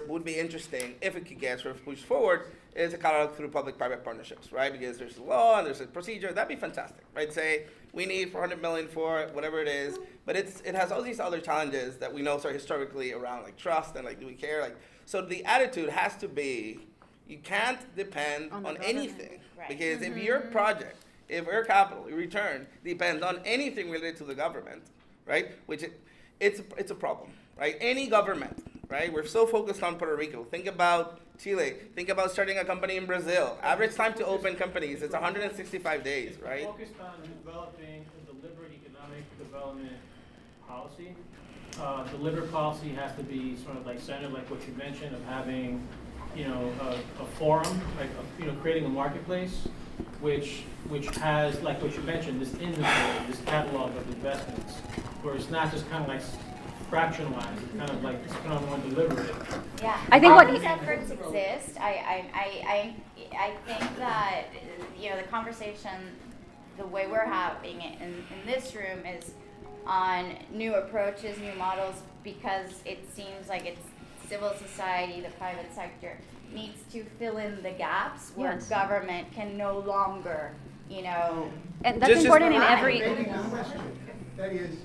would be interesting if it could get sort of pushed forward is a catalog through public-private partnerships, right? Because there's a law and there's a procedure. That'd be fantastic, right? Say we need 400 million for it, whatever it is, but it has all these other challenges that we know are historically around like trust and like do we care? Like, so the attitude has to be you can't depend on anything, Right. because if your project, if your capital, your return depends on anything related to the government, right? Which it's a problem, right? Any government, right? We're so focused on Puerto Rico. Think about Chile. Think about starting a company in Brazil. Average time to open companies, it's 165 days, right? We're focused on developing a deliberate economic development policy. Deliberate policy has to be sort of like centered, like what you mentioned, of having, a forum, like, creating a marketplace, which has, like what you mentioned, this inventory, this catalog of investments, where it's not just kind of like fractionalized, it's kind of like, it's kind of more deliberate. Yeah, I think all what- these efforts exist. I think that, the conversation, the way we're having it in this room is on new approaches, new models, because it seems like it's civil society, the private sector needs to fill in the gaps where Yes. government can no longer, And that's Just important in provide. every. Maybe the question, that is,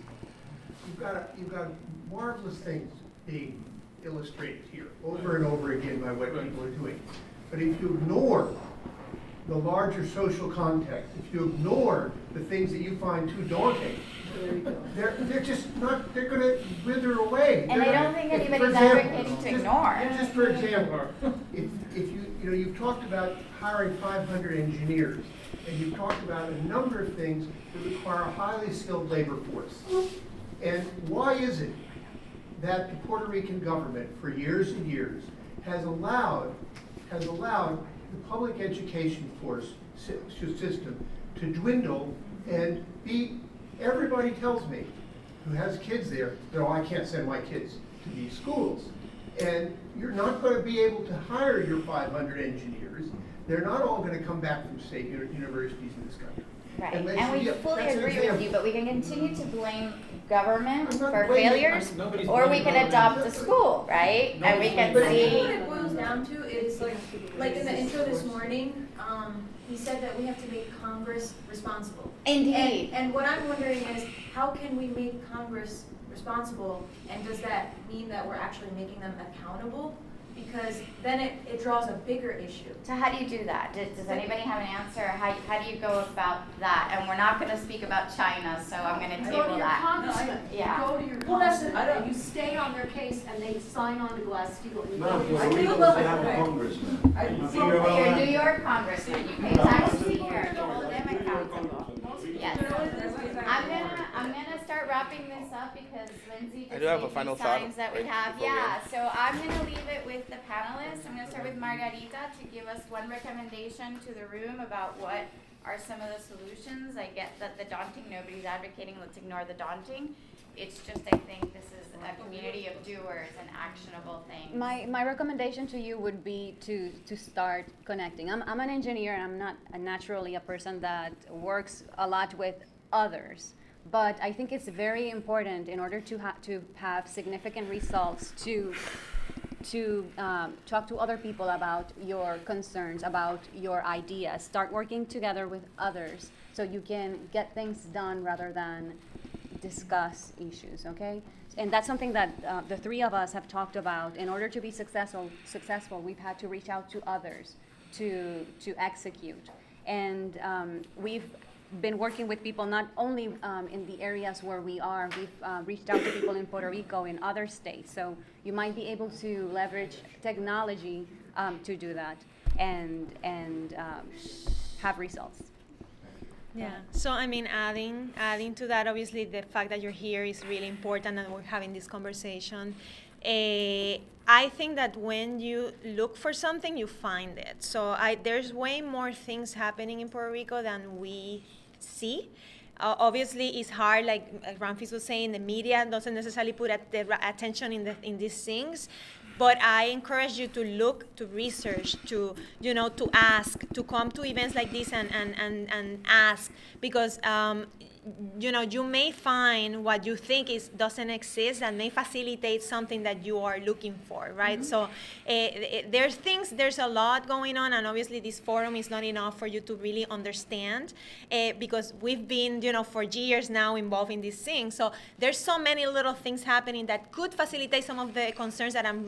you've got marvelous things being illustrated here over and over again by what people are doing. But if you ignore the larger social context, if you ignore the things that you find too daunting, they're just not, they're gonna wither away. And I don't think anybody's advocating to ignore. Just for example, if you've talked about hiring 500 engineers, and you've talked about a number of things that require a highly skilled labor force. And why is it that the Puerto Rican government, for years and years, has allowed the public education force system to dwindle and be, everybody tells me, who has kids there, that, I can't send my kids to these schools. And you're not going to be able to hire your 500 engineers. They're not all going to come back from state universities in this country. Right, Unless and we you- fully that's an agree with example. you, but we can continue to blame government I'm not for blaming- failures, Nobody's or we blaming can government. adopt the school, right? And we can But I think see. what it boils down to is like in the intro this morning, he said that we have to make Congress responsible. Indeed. And what I'm wondering is, how can we make Congress responsible? And does that mean that we're actually making them accountable? Because then it draws a bigger issue. So how do you do that? Does anybody have an answer? How do you go about that? And we're not gonna speak about China, so I'm gonna Go to table your that. congressman, Yeah. go to your Well, that's- congressman, and you stay on their case, and they sign on to Glass-Steagall. You No, go to your- Puerto think Rico about doesn't it have a that way. congressman. You're a New York congressman, you pay taxes here, you hold them accountable. Yes. I'm gonna start wrapping this up because Lindsay I just do have a made final these thought, signs that we right, have. before we Yeah, end. so I'm gonna leave it with the panelists. I'm gonna start with Margarita to give us one recommendation to the room about what are some of the solutions. I get that the daunting, nobody's advocating, let's ignore the daunting. It's just, I think this is a community of doers and actionable things. My recommendation to you would be to start connecting. I'm an engineer, and I'm not naturally a person that works a lot with others. But I think it's very important in order to have significant results to talk to other people about your concerns, about your ideas. Start working together with others so you can get things done rather than discuss issues, okay? And that's something that the three of us have talked about. In order to be successful, we've had to reach out to others to execute. And we've been working with people not only in the areas where we are, we've reached out to people in Puerto Rico, in other states. So you might be able to leverage technology to do that and have results. Yeah. So I mean, adding to that, obviously the fact that you're here is really important, and we're having this conversation. I think that when you look for something, you find it. So there's way more things happening in Puerto Rico than we see. Obviously, it's hard, like Ramphis was saying, the media doesn't necessarily put the attention in these things. But I encourage you to look, to research, to ask, to come to events like this and ask, because you may find what you think doesn't exist that may facilitate something that you are looking for, right? So there's a lot going on, and obviously this forum is not enough for you to really understand, because we've been, for years now involved in these things. So there's so many little things happening that could facilitate some of the concerns that I'm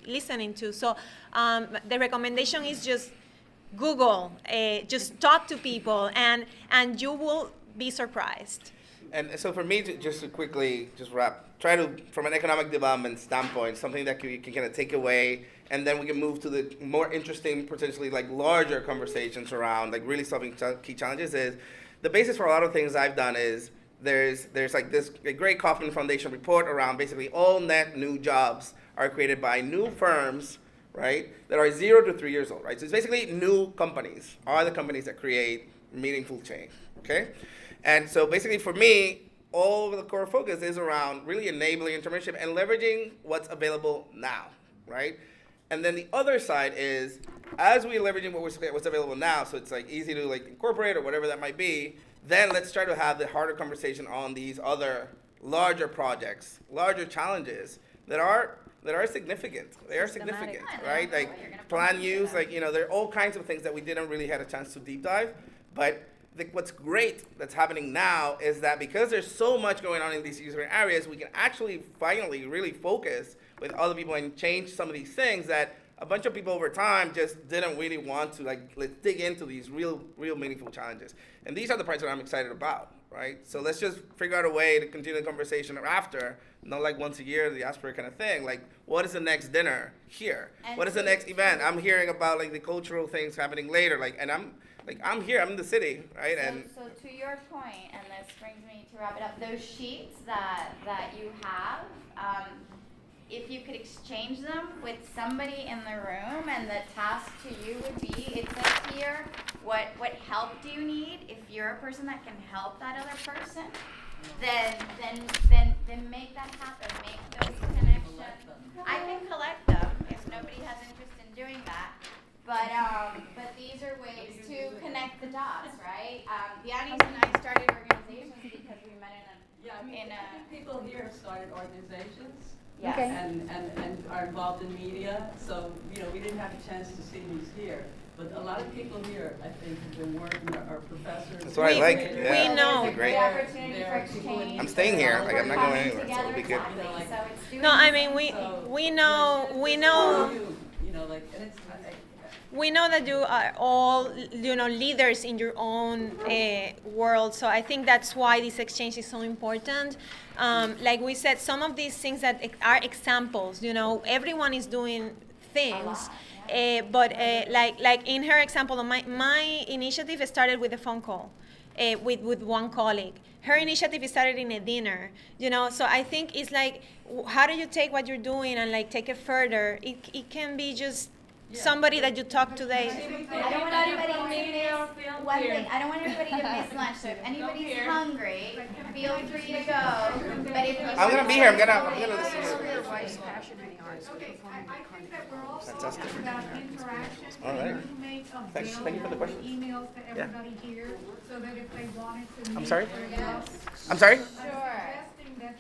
listening to. So the recommendation is just Google, just talk to people, and you will be surprised. And so for me, just to quickly just try to, from an economic development standpoint, something that you can kind of take away, and then we can move to the more interesting, potentially like larger conversations around like really solving key challenges, is the basis for a lot of things I've done is there's like this great Kauffman Foundation report around basically all net new jobs are created by new firms, right, that are 0 to 3 years old, right? So it's basically new companies are the companies that create meaningful change, okay? And so basically for me, all the core focus is around really enabling entrepreneurship and leveraging what's available now, right? And then the other side is, as we're leveraging what's available now, so it's like easy to like incorporate or whatever that might be, then let's try to have the harder conversation on these other larger projects, larger challenges that are significant. They are significant, right? Like plan use, like, there are all kinds of things that we didn't really have a chance to deep dive. But what's great that's happening now is that because there's so much going on in these user areas, we can actually finally really focus with other people and change some of these things that a bunch of people over time just didn't really want to, like, let's dig into these real meaningful challenges. And these are the parts that I'm excited about, right? So let's just figure out a way to continue the conversation after, not like once a year, the Diaspora kind of thing. Like, what is the next dinner here? And what is the next event? I'm hearing about like the cultural things happening later. Like, and I'm here, I'm in the city, right? So to your point, and this brings me to wrap it up, those sheets that you have, if you could exchange them with somebody in the room, and the task to you would be, it says here, what help do you need? If you're a person that can help that other person, then make that happen, make those connections. I can collect them if nobody has interest in doing that. But these are ways to connect the dots, right? Dyanis and I started organizations because we met I think people here started organizations. Yes. Okay. And are involved in media, so, we didn't have a chance to see who's here. But a lot of people here, I think, have been working, are professors. That's what I like. We know. Great. The opportunity for exchange. I'm staying here. Like, I'm not going anywhere. So it'll be good. Exactly. So it's doing No, I mean, we know. We know that you are all, leaders in your own world. So I think that's why this exchange is so important. Like we said, some of these things that are examples. Everyone is doing things. But like in her example, my initiative started with a phone call with one colleague. Her initiative started in a dinner. So I think it's like, how do you take what you're doing and like take it further? It can be just somebody that you talk to. I don't want anybody to miss one thing. I don't want everybody to miss lunch. So if anybody's hungry, feel free to go. But if I'm gonna be here. I'm gonna listen to Okay, it. I think that we're also Fantastic. about interaction. All right. Can you make Thanks. Thank you for the available question. emails to everybody here, so that if they wanted to meet. I'm sorry? or else- I'm sorry? I'm suggesting that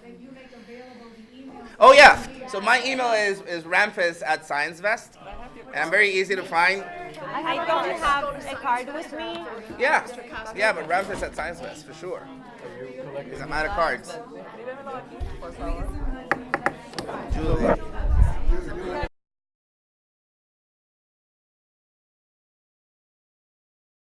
that you make available the emails. Oh yeah. So my email is Ramphis at ScienceVest, and I'm very easy to find. I don't have a card with me. Yeah, but Ramphis at ScienceVest for sure. Because I'm out of cards. Julie.